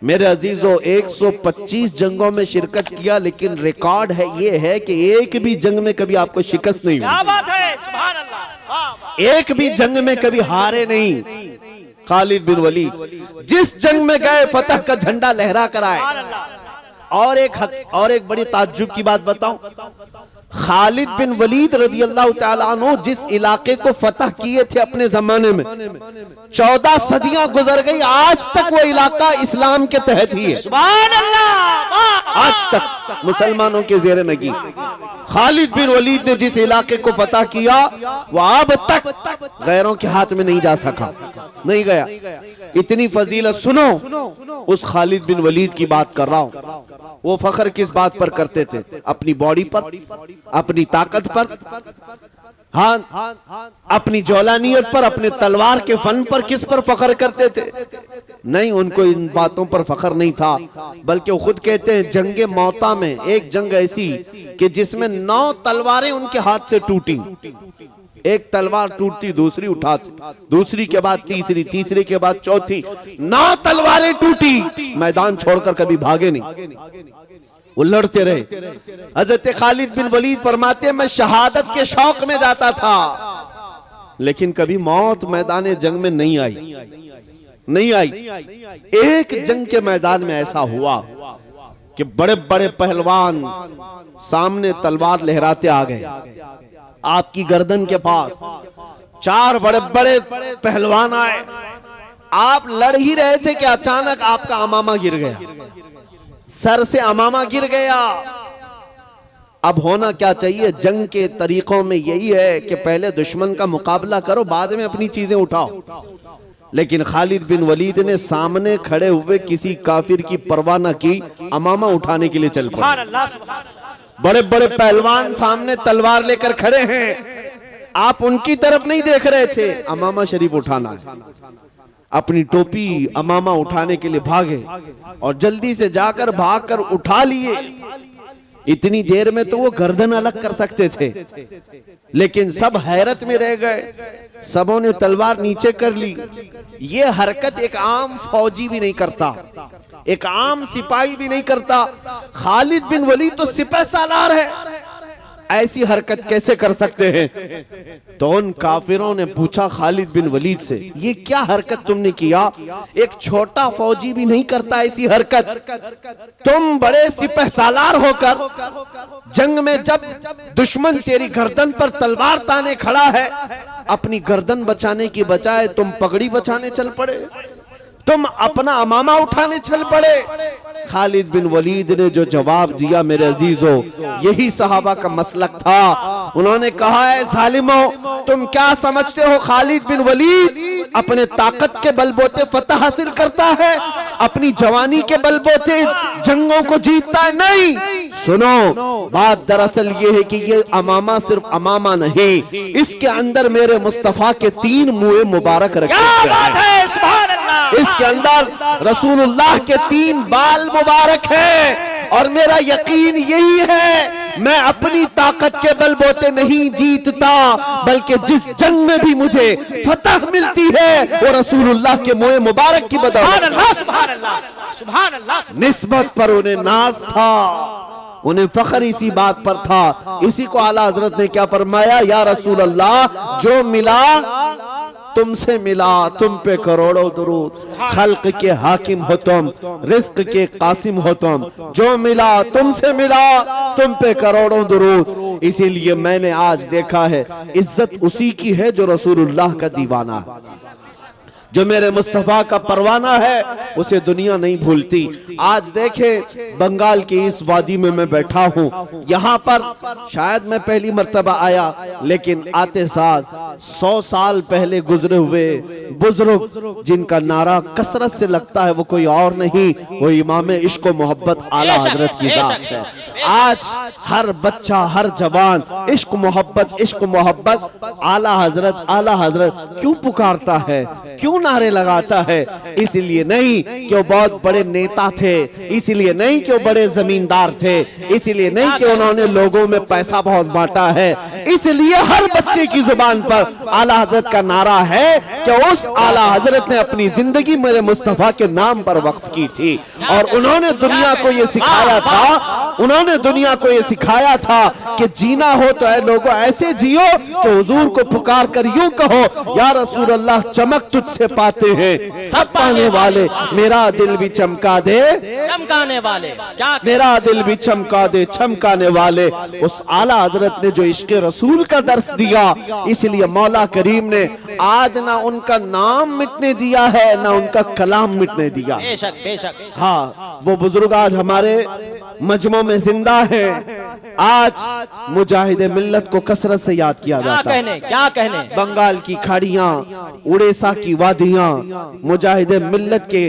मेरे अजीजों, 125 जंगों में शिरकत किया, लेकिन रिकॉर्ड है ये है कि एक भी जंग में कभी आपको शिकस्त नहीं हुई। क्या बात है, सुभान अल्लाह। एक भी जंग में कभी हारे नहीं खालिद बिन वलीद। जिस जंग में गए फतह का झंडा लहरा कर आए। और एक बड़ी ताज्जुब की बात बताऊं, खालिद बिन वलीद रदी अल्लाह ताला अन्हु जिस इलाके को फतह किए थे अपने जमाने में, 14 सदियां गुजर गई, आज तक वो इलाका इस्लाम के तहत ही है। सुभान अल्लाह। आज तक मुसलमानों के जेर नगी। खालिद बिन वलीद ने जिस इलाके को फतह किया वो अब तक गैरों के हाथ में नहीं जा सका, नहीं गया। इतनी फजीलत सुनो, उस खालिद बिन वलीद की बात कर रहा हूं। वो फख्र किस बात पर करते थे? अपनी बॉडी पर, अपनी ताकत पर, हाँ, अपनी जौलानियत पर, अपने तलवार के फन पर, किस पर फख्र करते थे? नहीं, उनको इन बातों पर फख्र नहीं था, बल्कि वो खुद कहते हैं जंगे मौता में एक जंग ऐसी कि जिसमें 9 तलवारें उनके हाथ से टूटी। एक तलवार टूटती, दूसरी उठाती, दूसरी के बाद तीसरी, तीसरी के बाद चौथी, 9 तलवारें टूटी, मैदान छोड़कर कभी भागे नहीं, वो लड़ते रहे। हजरत खालिद बिन वलीद फरमाते हैं मैं शहादत के शौक में जाता था, लेकिन कभी मौत मैदान जंग में नहीं आई, नहीं आई। एक जंग के मैदान में ऐसा हुआ कि बड़े बड़े पहलवान सामने तलवार लहराते आ गए आपकी गर्दन के पास। 4 बड़े बड़े पहलवान आए, आप लड़ ही रहे थे कि अचानक आपका अमामा गिर गया, सर से अमामा गिर गया। अब होना क्या चाहिए? जंग के तरीकों में यही है कि पहले दुश्मन का मुकाबला करो, बाद में अपनी चीजें उठाओ। लेकिन खालिद बिन वलीद ने सामने खड़े हुए किसी काफिर की परवाह न की, अमामा उठाने के लिए चल पड़े। बड़े बड़े पहलवान सामने तलवार लेकर खड़े हैं, आप उनकी तरफ नहीं देख रहे थे, अमामा शरीफ उठाना है। अपनी टोपी अमामा उठाने के लिए भागे और जल्दी से जाकर भागकर उठा लिए। इतनी देर में तो वो गर्दन अलग कर सकते थे, लेकिन सब हैरत में रह गए। सबों ने तलवार नीचे कर ली। ये हरकत एक आम फौजी भी नहीं करता, एक आम सिपाही भी नहीं करता। खालिद बिन वलीद तो सिपह सालार है, ऐसी हरकत कैसे कर सकते हैं? तो उन काफिरों ने पूछा खालिद बिन वलीद से, ये क्या हरकत तुमने किया? एक छोटा फौजी भी नहीं करता ऐसी हरकत। तुम बड़े सिपह सालार होकर जंग में जब दुश्मन तेरी गर्दन पर तलवार ताने खड़ा है, अपनी गर्दन बचाने की बजाय तुम पगड़ी बचाने चल पड़े, तुम अपना अमामा उठाने चल पड़े। खालिद बिन वलीद ने जो जवाब दिया मेरे अजीजों, यही सहाबा का मसलक था। उन्होंने कहा है जालिमो, तुम क्या समझते हो खालिद बिन वलीद अपने ताकत के बलबूते फतह हासिल करता है, अपनी जवानी के बलबूते जंगों को जीतता है? नहीं, सुनो, बात दरअसल ये है कि ये अमामा सिर्फ अमामा नहीं, इसके अंदर मेरे मुस्तफा के 3 मुँह मुबारक रखे हैं। इसके अंदर रसूलुल्लाह के 3 बाल मुबारक हैं। और मेरा यकीन यही है, मैं अपनी ताकत के बलबूते नहीं जीतता, बल्कि जिस जंग में भी मुझे फतह मिलती है वो रसूलुल्लाह के मुँह मुबारक की बदौलत। निस्बत पर उन्हें नाज था, उन्हें फख्र इसी बात पर था। इसी को आला हजरत ने क्या फरमाया, या रसूल अल्लाह जो मिला तुमसे मिला, तुम पे करोड़ों दुरूद, खल्क के हाकिम हो तुम, रिस्क के कासिम हो तुम, जो मिला तुमसे मिला, तुम पे करोड़ों दुरूद। इसीलिए मैंने आज देखा है इज्जत उसी की है जो रसूलुल्लाह का दीवाना है, जो मेरे मुस्तफा का परवाना है, उसे दुनिया नहीं भूलती। आज देखे बंगाल की इस वादी में मैं बैठा हूँ, यहाँ पर शायद मैं पहली मर्तबा आया, लेकिन आते साथ 100 साल पहले गुजरे हुए बुजुर्ग जिनका नारा कसरत से लगता है वो कोई और नहीं, वो इमाम इश्क व मोहब्बत आला हजरत की जात है। आज हर बच्चा, हर जवान इश्क मोहब्बत आला हजरत क्यों पुकारता है, क्यों नारे लगाता है? इसलिए नहीं कि वो बहुत बड़े नेता थे, इसलिए नहीं कि वो बड़े जमींदार थे, इसलिए नहीं कि उन्होंने लोगों में पैसा बहुत बांटा है, इसलिए हर बच्चे की जुबान पर आला हजरत का नारा है कि उस आला हजरत ने अपनी जिंदगी मेरे मुस्तफा के नाम पर वक्फ की थी। और उन्होंने दुनिया को ये सिखाया था, कि जीना हो तो ऐ लोगों ऐसे जियो कि हुजूर को पुकार कर यूं कहो, या रसूल अल्लाह चमक तुझसे पाते हैं सब पाने वाले, मेरा दिल भी चमका दे चमकाने वाले, क्या मेरा दिल भी चमका दे चमकाने वाले। उस आला हजरत ने जो इश्क रसूल का दर्स दिया, इसलिए मौला करीम ने आज ना उनका नाम मिटने दिया है, ना उनका कलाम मिटने दिया। बेशक बेशक। हाँ, वो बुजुर्ग आज हमारे मजमों में जिंदा है, आज मुजाहिदे मिल्लत को कसरत से याद किया जाता है। क्या कहने बंगाल की खाड़ियां, उड़ीसा की वादियां मुजाहिदे मिल्लत के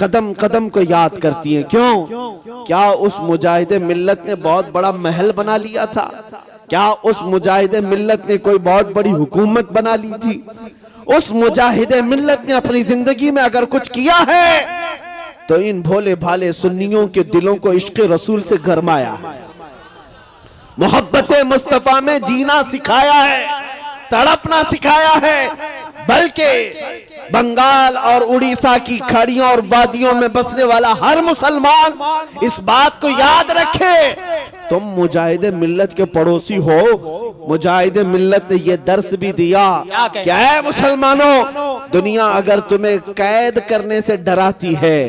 कदम कदम को याद करती हैं। क्यों? क्या उस मुजाहिदे मिल्लत ने बहुत बड़ा महल बना लिया था? क्या उस मुजाहिदे मिल्लत ने कोई बहुत बड़ी हुकूमत बना ली थी? उस मुजाहिदे मिल्लत ने अपनी जिंदगी में अगर कुछ किया है तो इन भोले भाले सुन्नियों के दिलों को इश्क रसूल से गरमाया है, मोहब्बत मुस्तफा में जीना सिखाया है, तड़पना सिखाया है। बल्कि बंगाल और उड़ीसा की खाड़ियों और वादियों में बसने वाला हर मुसलमान इस बात को याद रखे, तुम मुजाहिदे मिल्लत के पड़ोसी हो। मुजाहिदे मिल्लत ने यह दर्स भी दिया, क्या है मुसलमानों, दुनिया अगर तुम्हें कैद करने से डराती है,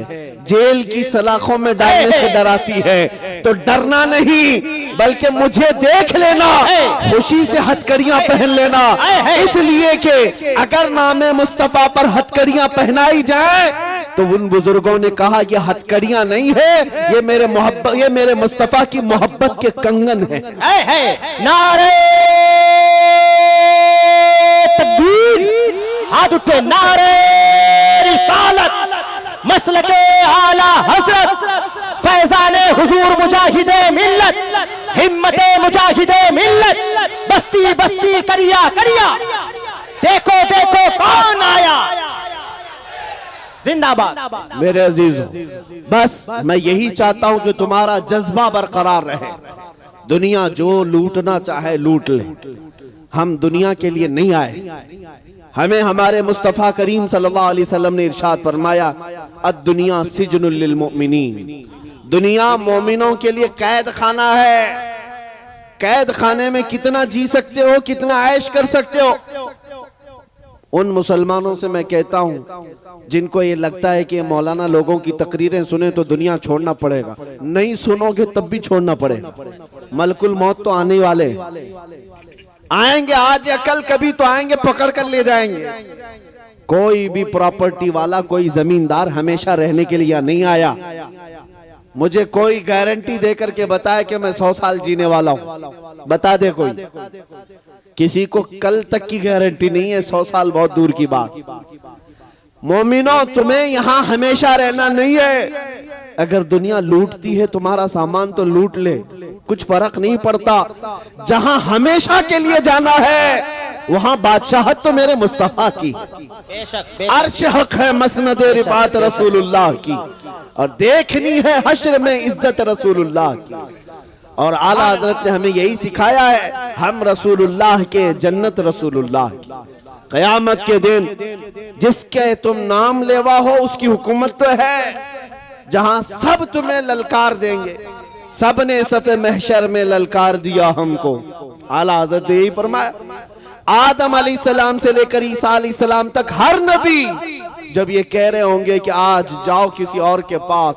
जेल की सलाखों में डालने से डराती है, तो डरना नहीं बल्कि मुझे देख लेना, खुशी से हथकड़ियां पहन लेना। इसलिए कि अगर नामे मुस्तफा पर हथकड़ियां पहनाई जाए तो उन बुजुर्गों ने कहा ये हथकड़ियां नहीं है, ये मेरे मुस्तफा की मोहब्बत के कंगन है। नारे तकबीर, हाथ उठे, नारे रिसालत, मसलके आला हजरत, फैजाने हुजूर मुजाहिदे मिल्लत, हिम्मते मुजाहिदे मिल्लत, बस्ती बस्ती करिया करिया, देखो देखो कौन आया, जिंदाबाद। मेरे अजीजों, बस मैं यही चाहता हूं कि तुम्हारा जज्बा बरकरार रहे। दुनिया जो लूटना चाहे लूट ले, हम दुनिया के लिए नहीं आए। हमें हमारे मुस्तफा करीम सल्लल्लाहु अलैहि वसल्लम ने इरशाद फरमाया, अद-दुनिया सिजनुल लिल मुमिनीन, दुनिया मोमिनों के लिए कैद खाना है। कैद खाने में कितना जी सकते हो, कितना ऐश कर सकते हो। उन मुसलमानों से मैं कहता हूं जिनको ये लगता है कि मौलाना लोगों की तकरीरें सुने तो दुनिया छोड़ना पड़ेगा, नहीं सुनोगे तब भी छोड़ना पड़ेगा। मलकुल मौत तो आने वाले आएंगे, आज या कल कभी तो आएंगे, पकड़ कर ले जाएंगे। कोई भी प्रॉपर्टी वाला, कोई जमींदार हमेशा रहने के लिए नहीं आया। मुझे कोई गारंटी देकर के बताए कि मैं 100 साल जीने वाला हूं, बता दे कोई। किसी को कल तक की गारंटी नहीं है, 100 साल बहुत दूर की बात। मोमिनो, तुम्हें यहां हमेशा रहना नहीं है। अगर दुनिया लूटती है तुम्हारा सामान तो लूट ले, कुछ फर्क नहीं पड़ता। जहां हमेशा के लिए जाना है वहां बादशाहत तो मेरे मुस्तफा की, अर्श हक है मसनद रिफात रसूलुल्लाह की, और देखनी है हश्र में इज्जत रसूलुल्लाह की। और आला हजरत ने हमें यही सिखाया है, हम रसूलुल्लाह के, जन्नत रसूलुल्लाह की। कयामत के दिन जिसके तुम नाम लेवा हो उसकी हुकूमत तो है, जहां सब तुम्हें ललकार देंगे। सब ने सफ़े महशर में ललकार दिया हमको। आला हज़रत ने यही फरमाया, आदम अलैहिस्सलाम से लेकर ईसा अलैहिस्सलाम तक हर नबी जब ये कह रहे होंगे कि आज जाओ किसी और के पास,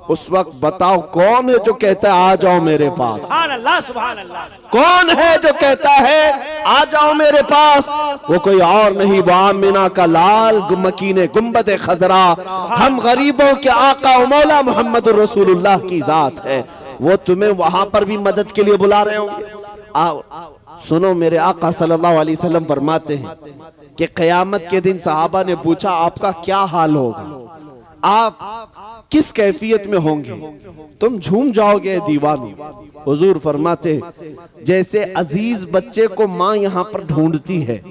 उस वक्त बताओ कौन है जो कहता है आ जाओ मेरे पास? सुभान अल्लाह, सुभान अल्लाह। कौन है जो कहता है आ जाओ मेरे पास? वो कोई और नहीं, वो आमिना का लाल मकीने गुंबद खजरा, हम गरीबों के आका मौला मोहम्मद रसूलुल्लाह की जात है। वो तुम्हें वहां पर भी मदद के लिए बुला रहे होंगे। आओ सुनो, मेरे आका सल्लल्लाहु अलैहि वसल्लम फरमाते हैं कि क़यामत के दिन सहाबा ने पूछा आपका क्या हाल होगा, आप किस कैफियत में होंगे? तुम झूम जाओगे दीवाने। हुजूर फरमाते जैसे अजीज बच्चे को माँ यहाँ पर ढूंढती है,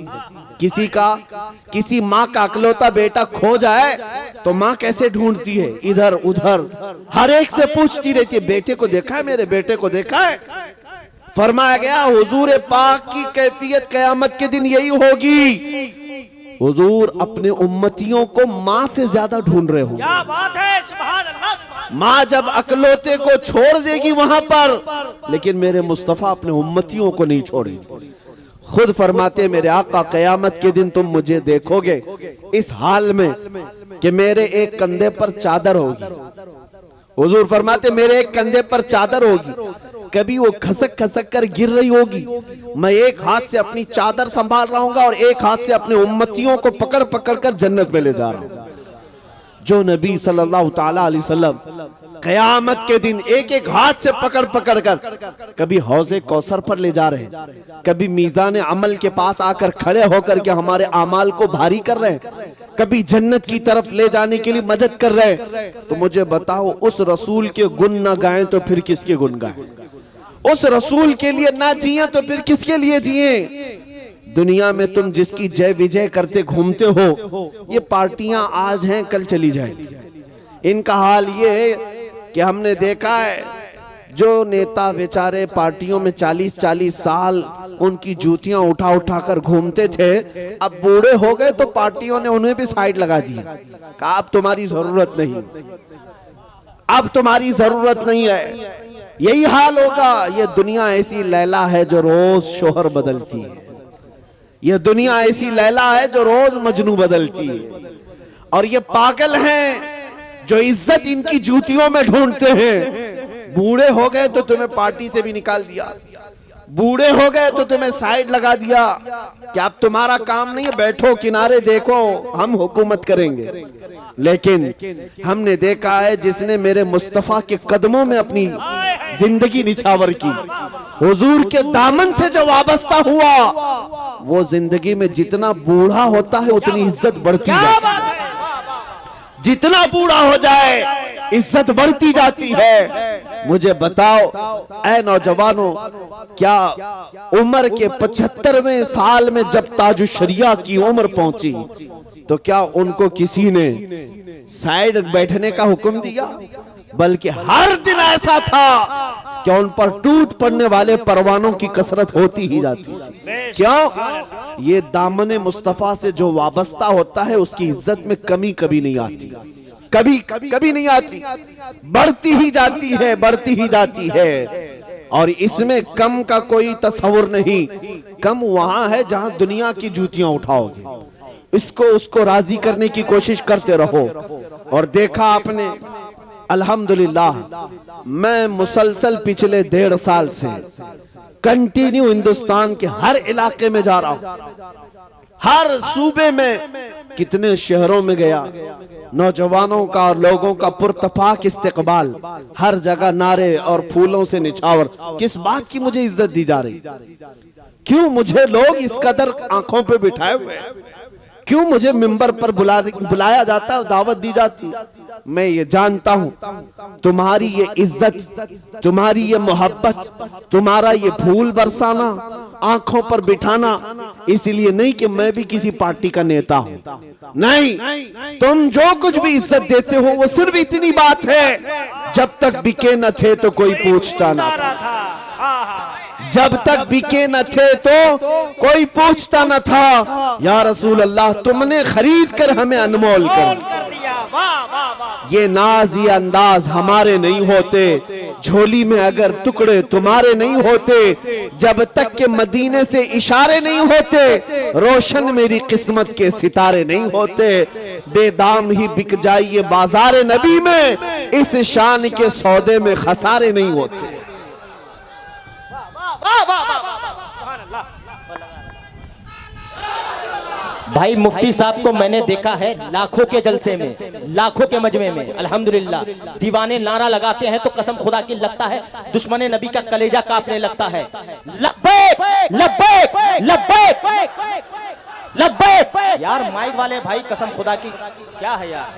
किसी माँ का अकलौता बेटा खो जाए तो माँ कैसे ढूंढती है, इधर उधर हर एक से पूछती रहती है, बेटे को देखा है, मेरे बेटे को देखा है। फरमाया गया हुजूर पाक की कैफियत क़यामत के दिन यही होगी, हुजूर अपने उम्मतियों को माँ से ज्यादा ढूंढ रहे हो। क्या बात है, सुभान अल्लाह, सुभान। माँ जब अकलौते को छोड़ देगी वहां पर, लेकिन मेरे मुस्तफा अपने उम्मतियों को नहीं छोड़ेंगे। खुद फरमाते मेरे आका क़यामत के दिन तुम मुझे देखोगे इस हाल में कि मेरे एक कंधे पर चादर होगी। हुजूर फरमाते मेरे एक कंधे पर चादर होगी, कभी वो खसक खसक कर गिर रही होगी, मैं एक हाथ से अपनी चादर संभाल रहा हूँ और एक हाथ से अपने उम्मतियों को पकड़ पकड़ कर जन्नत में ले जा रहा हूँ। जो नबी सल्लल्लाहु ताला अलैहि वसल्लम क़यामत के दिन एक एक हाथ से पकड़ पकड़ कर कभी हौज़े कौसर पर ले जा रहे हैं, कभी मीज़ान अमल के पास आकर खड़े होकर के हमारे आमाल को भारी कर रहे हैं, कभी जन्नत की तरफ ले जाने के लिए मदद कर रहे हैं। तो मुझे बताओ, उस रसूल के गुण ना गाएं तो फिर किसके गुण गाएं? उस रसूल के लिए ना जिए तो फिर किसके लिए जिए? दुनिया में तुम जिसकी जय विजय करते घूमते हो, ये पार्टियां आज हैं कल चली जाएंगी। इनका हाल ये है कि हमने देखा है जो नेता बेचारे पार्टियों में 40-40 साल उनकी जूतियां उठा उठा कर घूमते थे, अब बूढ़े हो गए तो पार्टियों ने उन्हें भी साइड लगा दिया, कहा अब तुम्हारी जरूरत नहीं, अब तुम्हारी जरूरत नहीं है। यही हाल होगा। ये दुनिया ऐसी लैला है जो रोज शोहर बदलती है, ये दुनिया ऐसी लैला है जो रोज मजनू बदलती है। और ये पागल हैं जो इज्जत इनकी जूतियों में ढूंढते हैं। बूढ़े हो गए तो तुम्हें पार्टी से भी निकाल दिया, बूढ़े हो गए तो तुम्हें साइड लगा दिया कि अब तुम्हारा काम नहीं है, बैठो किनारे देखो हम हुकूमत करेंगे। लेकिन हमने देखा है जिसने मेरे मुस्तफा के कदमों में अपनी जिंदगी निछावर की, हुजूर के दामन से जो वाबस्ता हुआ, वो जिंदगी में जितना बूढ़ा होता है उतनी इज्जत बढ़ती है। जितना बूढ़ा हो जाए इज्जत बढ़ती जाती है। मुझे बताओ ऐ नौजवानों, क्या उम्र के 75वें साल में जब ताजु शरिया की उम्र पहुंची तो क्या उनको किसी ने साइड बैठने का हुक्म दिया? बल्कि हर दिन ऐसा था कि उन पर टूट पड़ने वाले परवानों की कसरत होती ही जाती थी। क्यों? ये दामने मुस्तफा से जो वाबस्ता होता है उसकी इज्जत में कमी कभी नहीं आती, कभी कभी नहीं आती, बढ़ती ही जाती है, बढ़ती ही जाती है। और इसमें कम का कोई तस्वुर नहीं। कम वहां है जहां दुनिया की जूतियां उठाओगे, इसको उसको राजी करने की कोशिश करते रहो। और देखा आपने, अल्हम्दुलिल्लाह, मैं मुसलसल पिछले 1.5 साल से कंटिन्यू हिंदुस्तान के हर इलाके में जा रहा हूं, हर सूबे में, कितने शहरों में गया, नौजवानों का और लोगों का पुरतफाक इस्तेकबाल, हर जगह नारे और फूलों से निछावर। किस बात की मुझे इज्जत दी जा रही? क्यों मुझे लोग इस कदर आंखों पे बिठाए हुए? क्यों मुझे मिंबर पर बुलाया जाता है, दावत दी जाती? मैं ये जानता हूं तुम्हारी ये इज्जत, तुम्हारी ये मोहब्बत, तुम्हारा ये फूल बरसाना, आंखों पर बिठाना, इसलिए नहीं कि मैं भी किसी पार्टी का नेता हूं। नहीं, तुम जो कुछ भी इज्जत देते हो वो सिर्फ इतनी बात है, जब तक बिके न थे तो कोई पूछता ना था। जब तक बिके न थे तो कोई पूछता न था। या रसूल अल्लाह, तुमने खरीद कर हमें अनमोल कर दिया। ये नाज, ये अंदाज हमारे नहीं होते, झोली में अगर टुकड़े तुम्हारे नहीं होते, जब तक के मदीने से इशारे नहीं होते, रोशन मेरी किस्मत के सितारे नहीं होते। बेदाम ही बिक जाइए बाजारे नबी में, इस शान के सौदे में खसारे नहीं होते। भाई मुफ्ती साहब को मैंने देखा है लाखों के जलसे में, लाखों के मजमे में, अल्हम्दुलिल्लाह। दीवाने नारा लगाते हैं तो कसम खुदा की लगता है दुश्मन नबी का कलेजा कांपने लगता है। लब्बैक लब्बैक लब्बैक लब्बैक। यार माइक वाले भाई, कसम खुदा की क्या है यार?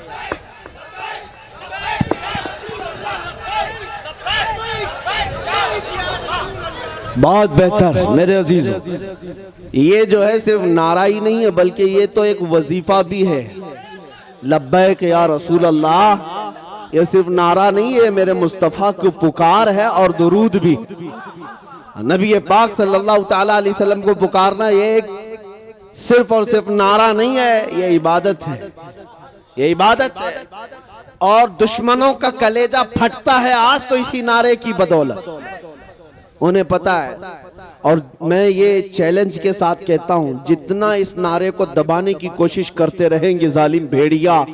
बहुत बेहतर मेरे अजीजों, ये जो है सिर्फ नारा ही नहीं है बल्कि ये तो एक वजीफा भी है। लब्बैक या रसूल अल्लाह, ये सिर्फ नारा नहीं है, मेरे मुस्तफ़ा की पुकार है और दुरूद भी। नबी पाक सल्लल्लाहु ताला अलैहि वसल्लम को पुकारना ये सिर्फ और सिर्फ नारा नहीं है, ये इबादत है, ये इबादत है। और दुश्मनों का कलेजा फटता है आज तो इसी नारे की बदौलत, उन्हें पता है। और मैं ये चैलेंज के साथ कहता हूं, जितना इस नारे को दबाने की कोशिश करते रहेंगे जालिम भेड़िया,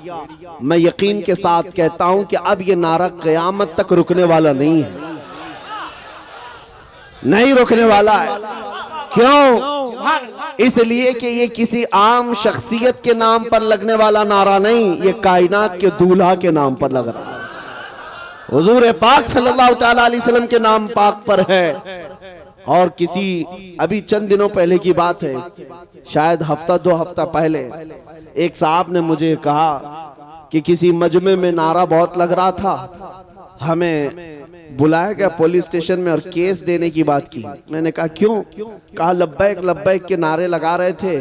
मैं यकीन के साथ कहता हूं कि अब ये नारा क़यामत तक रुकने वाला नहीं है, नहीं रुकने वाला है। क्यों? इसलिए कि ये किसी आम शख्सियत के नाम पर लगने वाला नारा नहीं, ये कायनात के दूल्हा के नाम पर लग रहा है। हुजूर पाक सल्लल्लाहु ताला अलैहि वसल्लम के नाम पाक पर है। और किसी अभी चंद दिनों पहले की बात है, शायद हफ्ता 2 हफ्ता पहले एक साहब ने मुझे कहा कि किसी मजमे में नारा बहुत लग रहा था, हमें बुलाया गया पुलिस स्टेशन में और केस देने की बात की। मैंने कहा क्यों? कहा लब्बैक लब्बैक के नारे लगा रहे थे,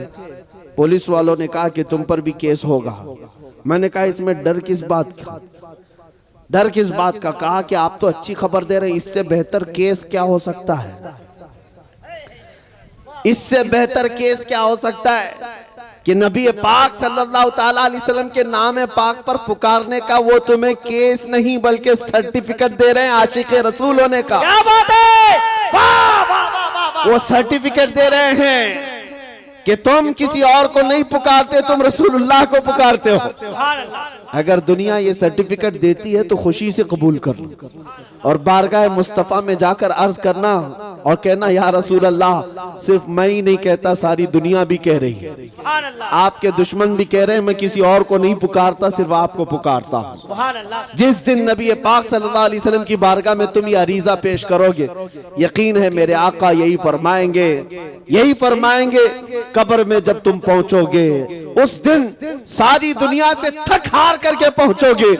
पुलिस वालों ने कहा कि तुम पर भी केस होगा। मैंने कहा इसमें डर किस बात का? डर किस बात का? कहा कि आप तो अच्छी खबर दे रहे हैं, इससे बेहतर केस क्या हो सकता है? इससे बेहतर केस क्या हो सकता है कि नबी पाक सल्लल्लाहु ताला अलैहि वसल्लम के नाम पाक पर पुकारने का वो तुम्हें केस नहीं बल्कि सर्टिफिकेट दे रहे हैं आशिक रसूल होने का। क्या बात है, वाह वाह वाह वाह। वो सर्टिफिकेट दे रहे हैं कि तुम किसी और को नहीं पुकारते, तुम रसूलुल्लाह को पुकारते हो। अगर दुनिया ये सर्टिफिकेट देती है तो खुशी से कबूल कर लो और बारगाह मुस्तफा में जाकर अर्ज करना और कहना या रसूल अल्लाह, सिर्फ मैं ही नहीं कहता, सारी दुनिया भी कह रही है, आपके दुश्मन भी कह रहे हैं, मैं किसी और को नहीं पुकारता, सिर्फ आपको पुकारता हूं। जिस दिन नबी पाक सल्लल्लाहु अलैहि वसल्लम की बारगाह में तुम ये अरीजा पेश करोगे, यकीन है मेरे आका यही फरमाएंगे कब्र में जब तुम पहुंचोगे, उस दिन सारी दुनिया से थक हार करके पहुंचोगे,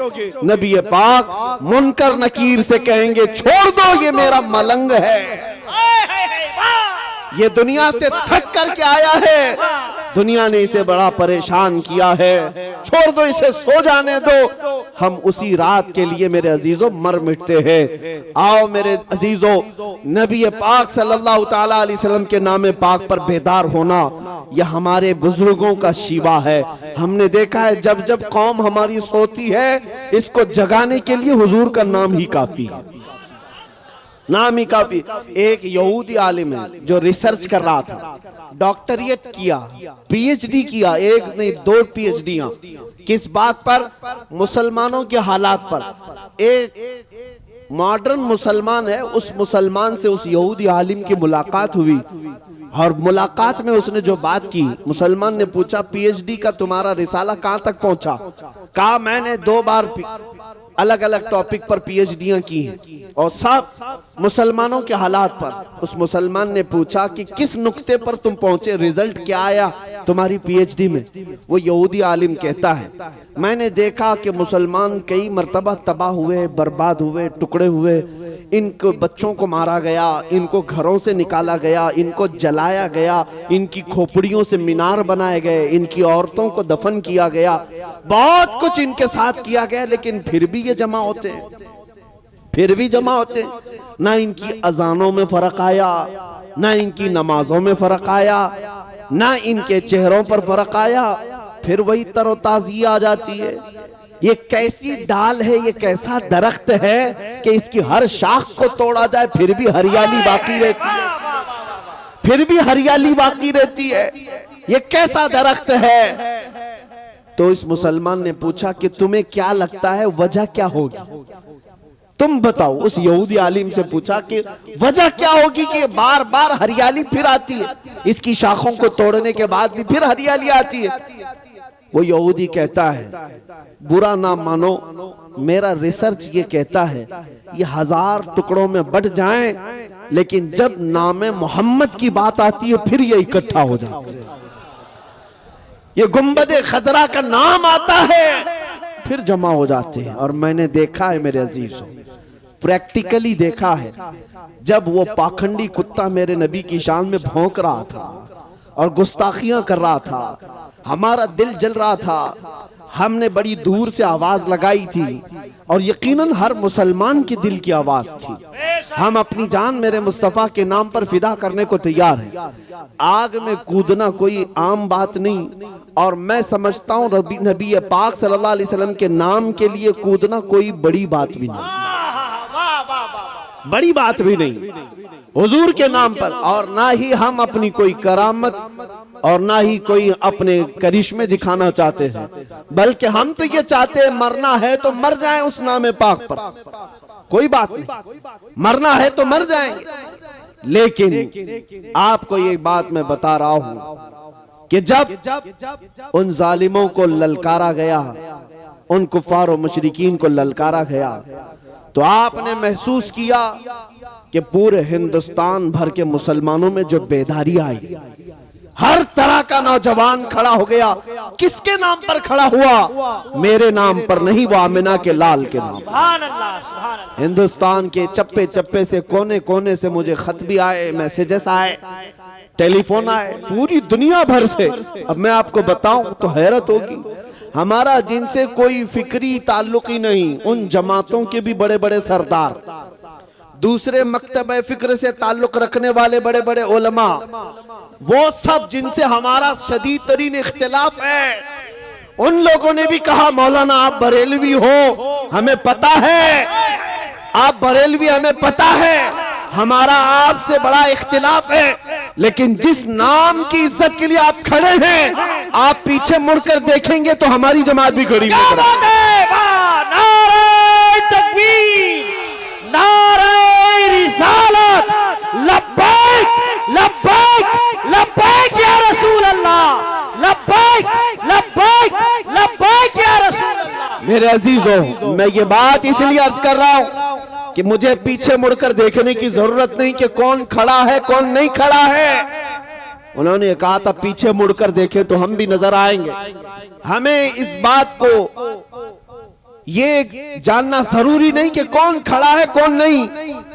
नबी पाक मुनकर नकीर से कहेंगे छोड़ दो, ये मेरा मलंग है, ये दुनिया से थक करके आया है, दुनिया ने इसे बड़ा परेशान किया है, छोड़ दो इसे, सो जाने दो। हम उसी रात के लिए मेरे अजीजों मर मिटते हैं। आओ मेरे अजीजों, नबी पाक सल्लल्लाहु ताला अलैहि वसल्लम के नाम पाक पर बेदार होना यह हमारे बुजुर्गों का शिवा है। हमने देखा है जब जब कौम हमारी सोती है, इसको जगाने के लिए हुजूर का नाम ही काफी है, नाम ही काफी। एक यहूदी आलिम है जो रिसर्च कर रहा था, डॉक्टरेट किया, पीएचडी किया, एक नहीं 2 पीएचडियां, किस बात पर? मुसलमानों के हालात पर। एक मॉडर्न मुसलमान है, उस मुसलमान से उस यहूदी आलिम की मुलाकात हुई और मुलाकात में उसने जो बात की, मुसलमान ने पूछा पीएचडी का तुम्हारा रिसाला कहां तक पहुंचा? कहा मैंने 2 बार अलग अलग टॉपिक पर पीएचडियां की हैं और सब मुसलमानों के हालात पर। उस मुसलमान ने पूछा कि किस नुक्ते पर तुम पहुंचे, रिजल्ट क्या आया तुम्हारी पीएचडी में? वो यहूदी आलिम कहता है मैंने देखा कि मुसलमान कई मर्तबा तबाह हुए, बर्बाद हुए, टुकड़े हुए, इनको बच्चों को मारा गया, इनको घरों से निकाला गया, इनको जलाया गया, इनकी खोपड़ियों से मीनार बनाए गए, इनकी औरतों को दफन किया गया, बहुत कुछ इनके साथ किया गया, लेकिन फिर भी ये जमा होते हैं, फिर भी जमा होते हैं। ना इनकी अजानों में फर्क आया, ना इनकी नमाजों में फर्क आया, ना इनके चेहरों पर फर्क आया, फिर वही तरोताजी आ जाती है। ये कैसी डाल है, ये कैसा दरख्त है कि इसकी हर शाख को तोड़ा जाए फिर भी हरियाली बाकी रहती है, फिर भी हरियाली बाकी रहती है। ये कैसा दरख्त है? तो इस मुसलमान ने पूछा कि तुम्हें क्या लगता है वजह क्या होगी, तुम बताओ। उस यहूदी आलिम से पूछा कि वजह क्या होगी कि बार बार हरियाली फिर आती है, इसकी शाखों को तोड़ने के बाद भी फिर हरियाली आती है। वो यहूदी कहता है बुरा ना मानो, मेरा रिसर्च ये कहता है ये 1000 टुकड़ों में बट जाएं, लेकिन जब नाम मोहम्मद की बात आती है फिर ये इकट्ठा हो जाते हैं। ये गुंबदे खजरा का नाम आता है फिर जमा हो जाते हैं। और मैंने देखा है मेरे अजीजों, प्रैक्टिकली देखा है, जब वो पाखंडी कुत्ता मेरे नबी की शान में भौंक रहा था और गुस्ताखियां कर रहा था, हमारा दिल जल रहा था, हमने बड़ी दूर से आवाज लगाई थी और यकीनन हर मुसलमान के दिल की आवाज थी। हम अपनी जान मेरे मुस्तफा के नाम पर फिदा करने को तैयार हैं। आग में कूदना कोई आम बात नहीं, और मैं समझता हूँ नबी पाक सल्लल्लाहु अलैहि वसल्लम के नाम के लिए कूदना कोई बड़ी बात भी नहीं, बड़ी बात भी नहीं हुजूर के नाम पर। और ना ही हम अपनी कोई करामत और ना ही कोई अपने करिश्मे दिखाना चाहते हैं, बल्कि हम तो ये चाहते हैं मरना है तो मर जाएं उस नाम पाक पर, कोई बात नहीं, मरना है तो मर जाएंगे। लेकिन आपको ये बात मैं बता रहा हूं कि जब उन जालिमों को ललकारा गया, उन कुफार और मुशरिकीन को ललकारा गया, तो आपने महसूस किया कि पूरे हिंदुस्तान भर के मुसलमानों में जो बेदारी आई, हर तरह का नौजवान खड़ा हो गया। किसके नाम पर खड़ा हुआ? मेरे नाम पर नहीं, वो आमिना के लाल के नाम। सुभान अल्लाह, सुभान अल्लाह। हिंदुस्तान के चप्पे चप्पे से, कोने कोने से मुझे खत भी आए, मैसेजेस आए, टेलीफोन आए, पूरी दुनिया भर से। अब मैं आपको बताऊं तो हैरत होगी, हमारा जिनसे कोई फिक्री ताल्लुक ही नहीं, उन जमातों के भी बड़े बड़े सरदार, दूसरे मकतबे फिक्र से ताल्लुक रखने वाले बड़े बड़े उलमा, वो सब जिनसे हमारा शदीद तरीन इख्तिलाफ है, उन लोगों ने भी कहा मौलाना आप बरेलवी हो, हमें पता है आप बरेलवी, हमें पता है हमारा आपसे बड़ा इख्तिलाफ है, लेकिन जिस नाम की इज्जत के लिए आप खड़े हैं, आप पीछे मुड़कर देखेंगे तो हमारी जमात भी खड़ी है। नारे तकबीर, नारे रिसालत, लब्बैक लब्बैक लब्बैक या रसूल अल्लाह, लब्बैक लब्बैक लब्बैक या रसूल अल्लाह। मेरे अजीजों, मैं ये बात इसलिए अर्ज कर रहा हूं कि मुझे पीछे मुड़कर देखने की जरूरत नहीं कि कौन खड़ा है कौन नहीं खड़ा है। उन्होंने कहा था पीछे मुड़कर देखें तो हम भी नजर आएंगे। हमें इस बात को ये जानना जरूरी नहीं कि कौन खड़ा है कौन नहीं,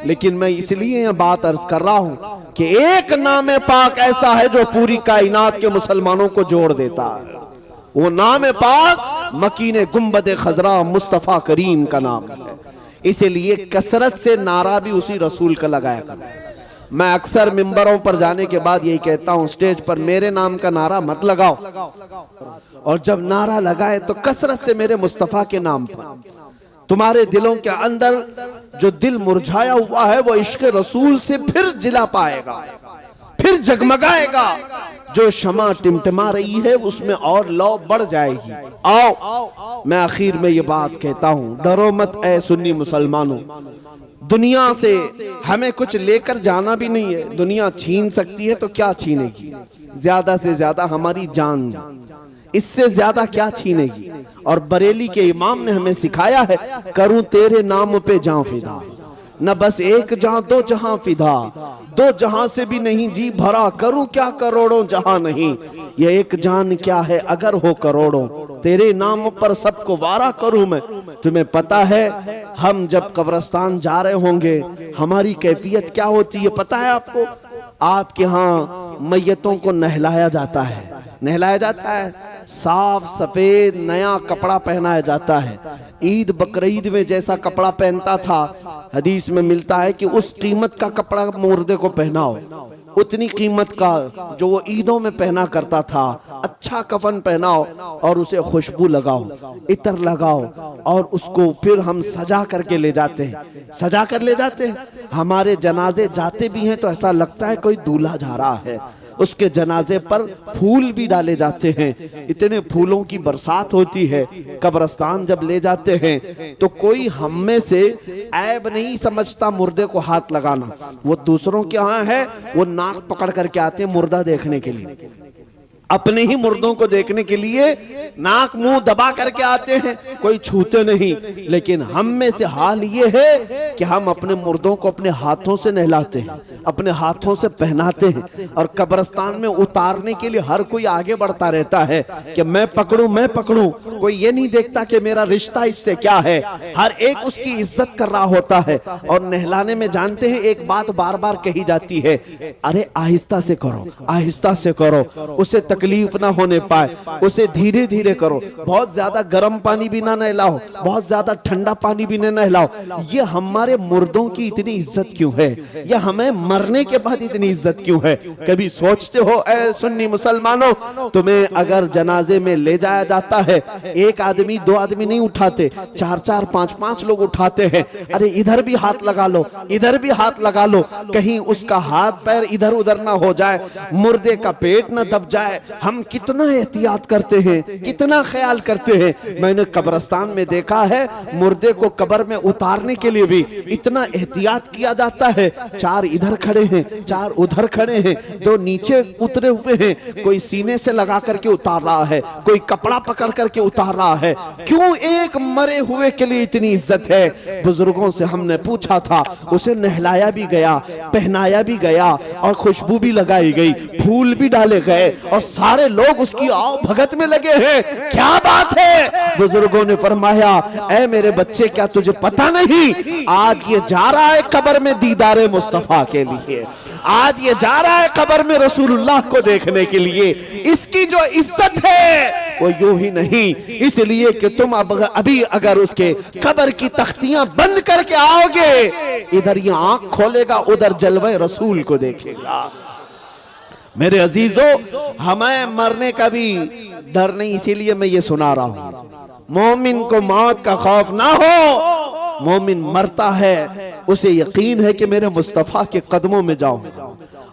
लेकिन मैं इसलिए यह बात अर्ज कर रहा हूं कि एक नाम पाक ऐसा है जो पूरी कायनात के मुसलमानों को जोड़ देता है। वो नाम पाक मकीने गुंबद खजरा मुस्तफा करीम का नाम है। इसीलिए कसरत से नारा भी उसी रसूल का लगाया करना। मैं अक्सर मिंबरों पर जाने के बाद यही कहता हूं, स्टेज पर मेरे नाम का नारा मत लगाओ, और जब नारा लगाए तो कसरत से मेरे मुस्तफा के नाम पर। तुम्हारे दिलों के अंदर जो दिल मुरझाया हुआ है वो इश्क रसूल से फिर जिला पाएगा, फिर जगमगाएगा। जो शमा टिमटिमा रही है उसमें और लौ बढ़ जाएगी। आओ, मैं आखिर में ये बात कहता हूं, डरो मत ऐ सुन्नी मुसलमानों, दुनिया से हमें कुछ लेकर जाना भी नहीं है। दुनिया छीन सकती है तो क्या छीनेगी, ज्यादा से ज्यादा हमारी जान, इससे ज्यादा क्या छीनेगी। और बरेली के इमाम ने हमें सिखाया है, करूं तेरे नाम पे जान फिदा, न बस एक जहां दो जहां फिदा, दो जहां से भी नहीं जी भरा, करूं क्या करोड़ों जहां नहीं, ये एक जान क्या है अगर हो करोड़ों, तेरे नाम पर सबको वारा करूं मैं। तुम्हें पता है हम जब कब्रिस्तान जा रहे होंगे हमारी कैफियत क्या होती है पता है आपको? आपके यहाँ मैयतों को नहलाया जाता है, नहलाया जाता है, साफ सफेद नया कपड़ा पहनाया जाता है। ईद बकरीद में जैसा कपड़ा पहनता था, हदीस में मिलता है कि उस कीमत का कपड़ा मुर्दे को पहनाओ, उतनी कीमत का जो वो ईदों में पहना करता था। अच्छा कफन पहनाओ और उसे खुशबू लगाओ, इतर लगाओ, और उसको फिर हम सजा करके ले जाते हैं, सजा कर ले जाते हैं। हमारे जनाजे जाते भी हैं तो ऐसा लगता है कोई दूल्हा जा रहा है। उसके जनाजे पर फूल भी डाले जाते हैं, इतने फूलों की बरसात होती है। कब्रिस्तान जब ले जाते हैं तो कोई हम में से ऐब नहीं समझता मुर्दे को हाथ लगाना। वो दूसरों के यहाँ है, वो नाक पकड़ करके आते हैं मुर्दा देखने के लिए, अपने ही मुर्दों को देखने के लिए नाक मुंह दबा करके आते हैं, कोई छूते नहीं। लेकिन हम में से हाल ये है कि हम अपने मुर्दों को अपने हाथों से नहलाते हैं, अपने हाथों से पहनाते हैं, और कब्रिस्तान में उतारने के लिए हर कोई आगे बढ़ता रहता है कि मैं पकड़ूं मैं पकड़ूं। कोई ये नहीं देखता कि मेरा रिश्ता इससे क्या है, हर एक उसकी इज्जत कर रहा होता है। और नहलाने में जानते हैं एक बात बार बार कही जाती है, अरे आहिस्ता से करो, आहिस्ता से करो, उसे तकलीफ ना होने पाए, उसे धीरे धीरे करो। बहुत ज्यादा गर्म पानी भी ना नहलाओ, बहुत ज्यादा ठंडा पानी भी ना नहलाओ। ये हमारे मुर्दों की इतनी इज्जत क्यों है, या हमें मरने के बाद इतनी इज्जत क्यों है? कभी सोचते हो ऐ सुन्नी मुसलमानों, तुम्हें अगर जनाजे में ले जाया जाता है, एक आदमी दो आदमी नहीं उठाते, चार चार पांच पांच लोग उठाते हैं। अरे इधर भी हाथ लगा लो, इधर भी हाथ लगा लो, कहीं उसका हाथ पैर इधर उधर ना हो जाए, मुर्दे का पेट ना दब जाए, हम कितना एहतियात करते हैं, कितना ख्याल करते हैं। मैंने कब्रिस्तान में देखा है मुर्दे को कब्र में उतारने के लिए भी इतना एहतियात किया जाता है। 4 इधर खड़े हैं, 4 उधर खड़े हैं, 2 नीचे उतरे हुए हैं, कोई सीने से लगा करके उतार रहा है, कोई कपड़ा पकड़ करके उतार रहा है। क्यों एक मरे हुए के लिए इतनी इज्जत है? बुजुर्गों से हमने पूछा था, उसे नहलाया भी गया, पहनाया भी गया और खुशबू भी लगाई गई, फूल भी डाले गए और सारे लोग उसकी आओ भगत में लगे हैं। क्या बात है? बुजुर्गों ने फरमाया, ऐ मेरे बच्चे, क्या तुझे पता नहीं आज ये जा रहा है कब्र में दीदारे मुस्तफा के लिए, आज ये जा रहा है कब्र में रसूलुल्लाह को देखने के लिए। इसकी जो इज्जत है वो यूं ही नहीं, इसलिए कि तुम अभी अगर उसके कब्र की तख्तियां बंद करके आओगे, इधर ये आंख खोलेगा, उधर जलवे रसूल को देखेगा। मेरे अजीजों, हमें मरने का भी डर नहीं, इसीलिए मैं ये सुना रहा हूं। मोमिन को मौत का खौफ ना हो। मोमिन मरता है, उसे यकीन है कि मेरे मुस्तफा के कदमों में जाऊं।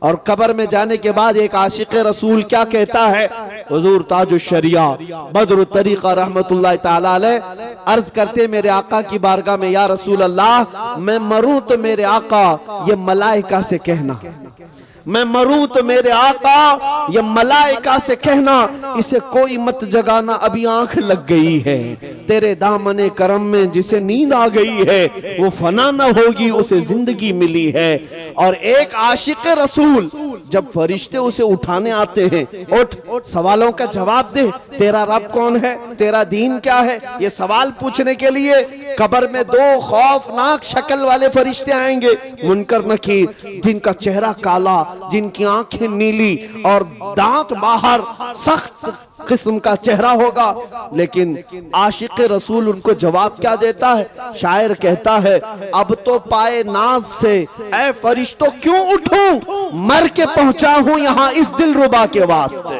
और कब्र में जाने के बाद एक आशिक रसूल क्या कहता है? हुजूर ताजुश शरिया बदरुत तरीका रहमतुल्लाह ताला अलैह अर्ज करते मेरे आका की बारगाह में, या रसूल अल्लाह, मैं मरूं तो मेरे आका ये मलाइका से कहना, मैं मरूं तो मेरे आका ये मलाइका से कहना, इसे कोई मत जगाना, अभी आंख लग गई है। तेरे दामने करम में जिसे नींद आ गई है वो फना न होगी, उसे जिंदगी मिली है। और एक आशिक रसूल जब फरिश्ते उसे उठाने आते हैं, उठ सवालों का जवाब दे, तेरा रब कौन है, तेरा दीन क्या है, ये सवाल पूछने के लिए कब्र में 2 खौफनाक शक्ल वाले फरिश्ते आएंगे, मुनकर नकीर, जिनका चेहरा काला, जिनकी आंखें नीली और दांत बाहर, सख्त किस्म का चेहरा होगा। लेकिन आशिक रसूल उनको जवाब क्या देता है? शायर कहता है, अब तो पाए नाज से ऐ फरिश्तों क्यों उठूं, मर के पहुंचा हूं यहां इस दिलरुबा के वास्ते,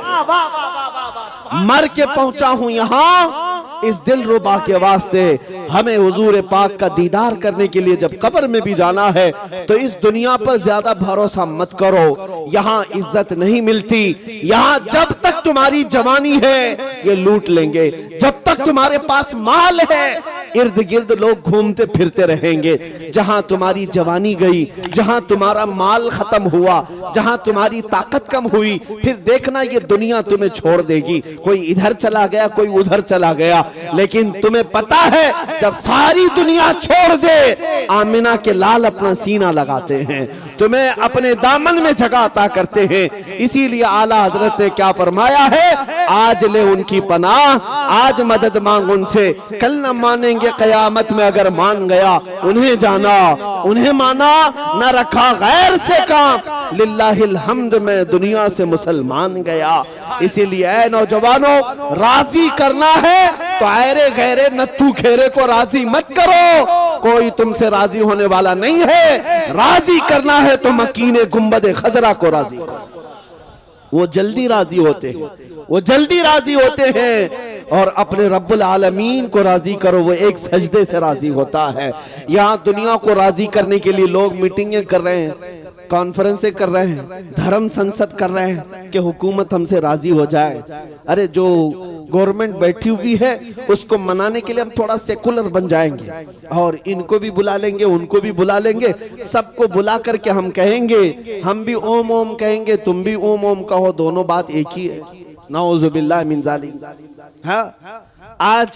मर के पहुंचा हूं यहां इस दिलरुबा के वास्ते। हमें हुजूर पाक का दीदार करने के लिए जब कब्र में भी जाना है तो इस दुनिया पर ज्यादा भरोसा मत करो, यहाँ इज्जत नहीं मिलती। यहाँ जब तक तुम्हारी जवानी है ये लूट लेंगे, जब तक तुम्हारे पास माल है इर्द गिर्द लोग घूमते फिरते रहेंगे। जहां तुम्हारी जवानी गई, जहां तुम्हारा माल खत्म हुआ, जहां तुम्हारी ताकत कम हुई, फिर देखना ये दुनिया तुम्हें छोड़ देगी। कोई इधर चला गया, कोई उधर चला गया, लेकिन तुम्हें पता है जब सारी दुनिया छोड़ दे, आमिना के लाल अपना सीना लगाते हैं, तुम्हें अपने दामन में जगह अता करते हैं। इसीलिए आला हजरत ने क्या फरमाया है, आज ले उनकी पनाह, आज मदद मांग उनसे, कल न मानेंगे कयामत में अगर मान गया। उन्हें जाना, उन्हें माना, न रखा गैर से काम, लिल्लाहिल हम्द में दुनिया से मुसलमान गया। इसीलिए ऐ नौजवानों, राजी करना है तो ऐरे गैरे नत्थू खेरे को राजी मत करो, कोई तुमसे राजी होने वाला नहीं है। राजी करना है तो मकीने गुंबद खजरा को राजी करो, वो जल्दी राजी होते हैं, वो जल्दी राजी होते हैं। और अपने रब्बुल आलमीन को राजी करो, वो एक सजदे से राजी होता है। यहाँ दुनिया को राजी करने के लिए लोग मीटिंगें कर रहे हैं, कॉन्फ्रेंसें कर रहे हैं, धर्म संसद कर रहे हैं कि हुकूमत हमसे राजी हो जाए। अरे जो गवर्नमेंट बैठी हुई है उसको मनाने के लिए हम थोड़ा सेकुलर बन जाएंगे और इनको भी बुला लेंगे, उनको भी बुला लेंगे, सबको बुला करके हम कहेंगे, हम भी ओम ओम कहेंगे, तुम भी ओम ओम कहो, दोनों बात एक ही है। नाउजुबिल्लाह मिन जालिम। हाँ, आज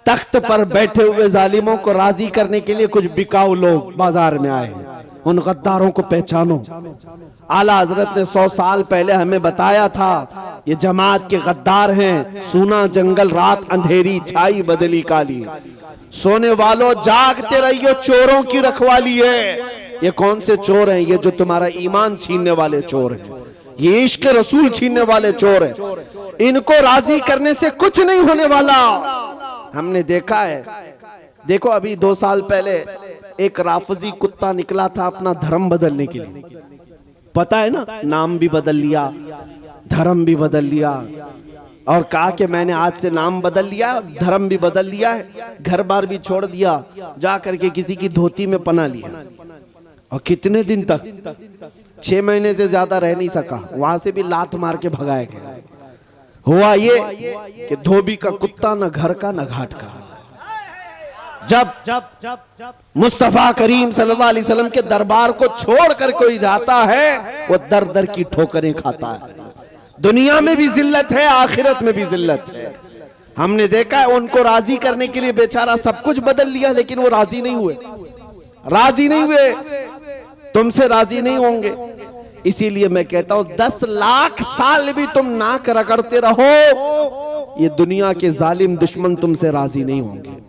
तख्त पर बैठे हुए जालिमों को राजी करने के लिए कुछ बिकाऊ लोग बाजार में आए हैं, उन गद्दारों को पहचानो। आला हजरत ने 100 साल पहले हमें बताया था, ये जमात के गद्दार हैं। सूना जंगल रात अंधेरी छाई बदली काली, सोने वालों जागते रहियो चोरों की रखवाली है। ये कौन से चोर हैं? ये जो तुम्हारा ईमान छीनने वाले चोर हैं, ये इश्क रसूल छीनने वाले चोर हैं। इनको राजी करने से कुछ नहीं होने वाला। हमने देखा है, देखो अभी 2 साल पहले एक राफजी कुत्ता निकला था अपना धर्म बदलने के लिए, पता है ना, नाम भी बदल लिया, धर्म भी बदल लिया और कहा कि मैंने आज से नाम बदल लिया, धर्म भी बदल लिया है, घर बार भी छोड़ दिया, जा करके किसी की धोती में पना लिया। और कितने दिन तक 6 महीने से ज्यादा रह नहीं सका, वहां से भी लात मार के भगाया गया। हुआ ये कि धोबी का कुत्ता न घर का न घाट का। जब मुस्तफा करीम सल्लल्लाहु अलैहि वसल्लम के दरबार को छोड़कर कोई जाता है वो दर दर की ठोकरें खाता है। दुनिया में भी जिल्लत है, आखिरत में भी जिल्लत है। हमने देखा है उनको राजी करने के लिए बेचारा सब कुछ बदल लिया, लेकिन वो राजी नहीं हुए, राजी नहीं हुए, तुमसे राजी नहीं होंगे। इसीलिए मैं कहता हूं 10 लाख साल भी तुम नाक रगड़ते रहो, ये दुनिया के जालिम दुश्मन तुमसे राजी नहीं होंगे।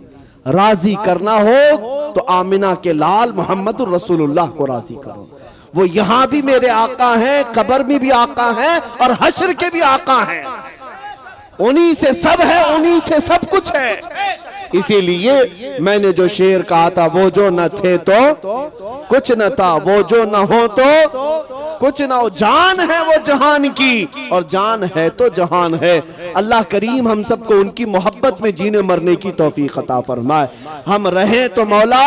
राजी करना हो तो आमिना के लाल मोहम्मद रसूलुल्लाह को राजी करो। वो यहां भी मेरे आका हैं, कब्र में भी आका हैं और हश्र के भी आका हैं। उन्हीं से सब है, उन्हीं से सब कुछ है। इसीलिए मैंने जो शेर कहा था, वो जो न थे तो कुछ न था, वो जो न हो तो कुछ ना हो। जान है वो जहान की और जान है तो जहान है। अल्लाह करीम हम सबको उनकी मोहब्बत में जीने मरने की तौफीक अता फरमाए। हम रहे तो मौला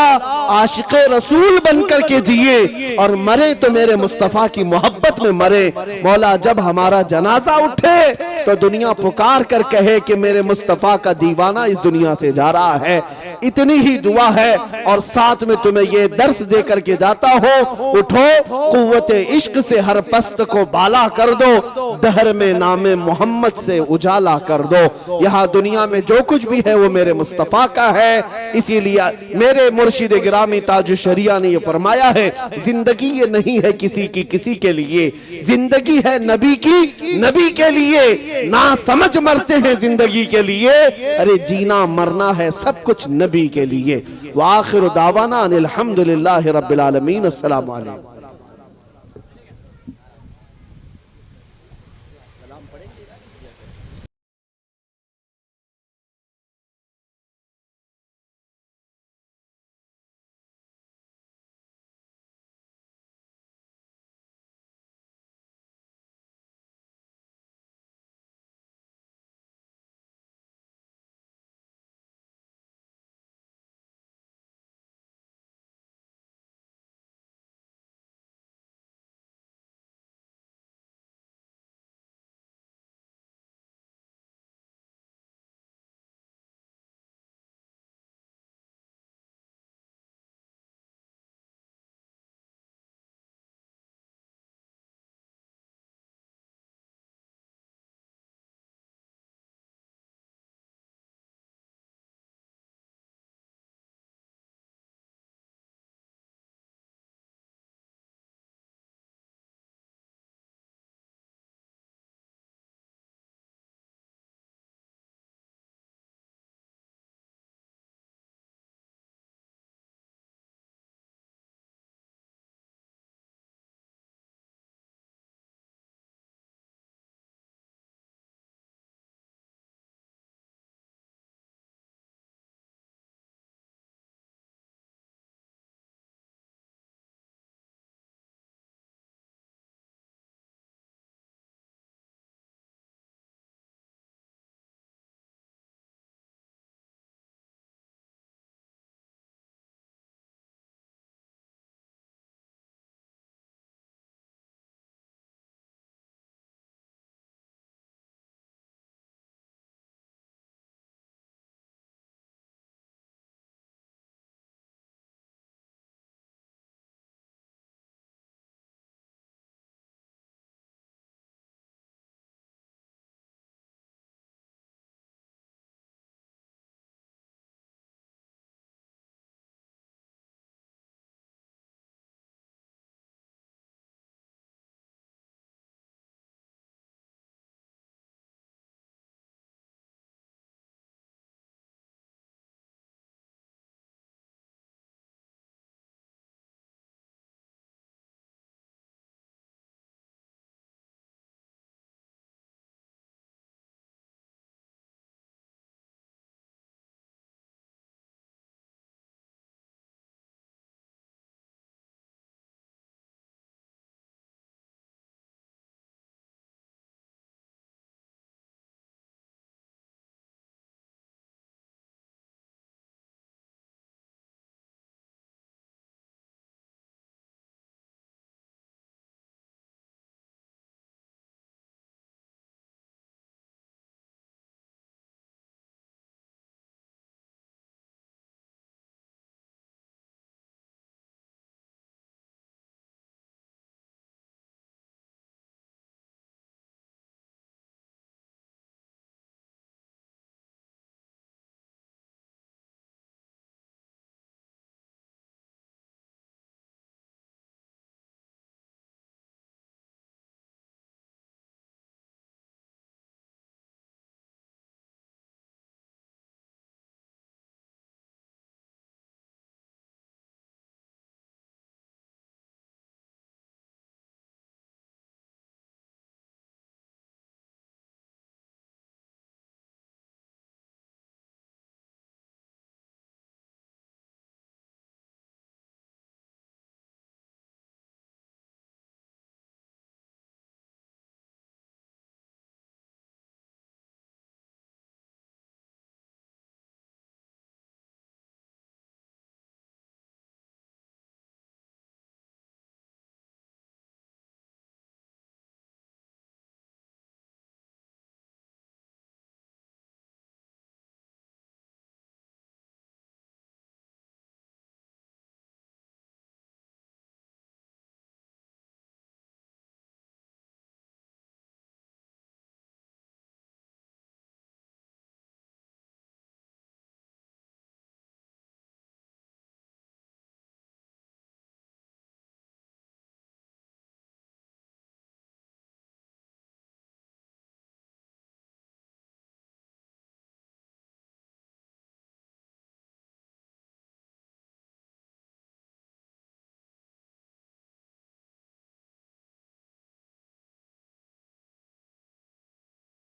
आशिक़े रसूल बनकर के जिए और मरे तो मेरे मुस्तफ़ा की मोहब्बत में मरे। मौला जब हमारा जनाजा उठे तो दुनिया पुकार कर कहे कि मेरे मुस्तफ़ा का दीवाना इस दुनिया से जा रहा है। इतनी ही दुआ है और साथ में तुम्हें यह दर्स देकर के जाता हो, उठो कुव्वते इश्क से हर पस्त को बाला कर दो, दहर में नामे मोहम्मद से उजाला कर दो। यहाँ दुनिया में जो कुछ भी है वो मेरे मुस्तफ़ा का है। इसीलिए मेरे मुर्शिद गिरामी ताजु शरिया ने ये फरमाया है, जिंदगी ये नहीं है किसी की किसी के लिए, जिंदगी है नबी की नबी के लिए। ना समझ मरते हैं जिंदगी के लिए, अरे जीना मरना है सब कुछ नबी के लिए। व आखिर दावाना अनिल हम्दुलिल्लाहि रब्बिल आलमीन। अस्सलामु अलैकुम।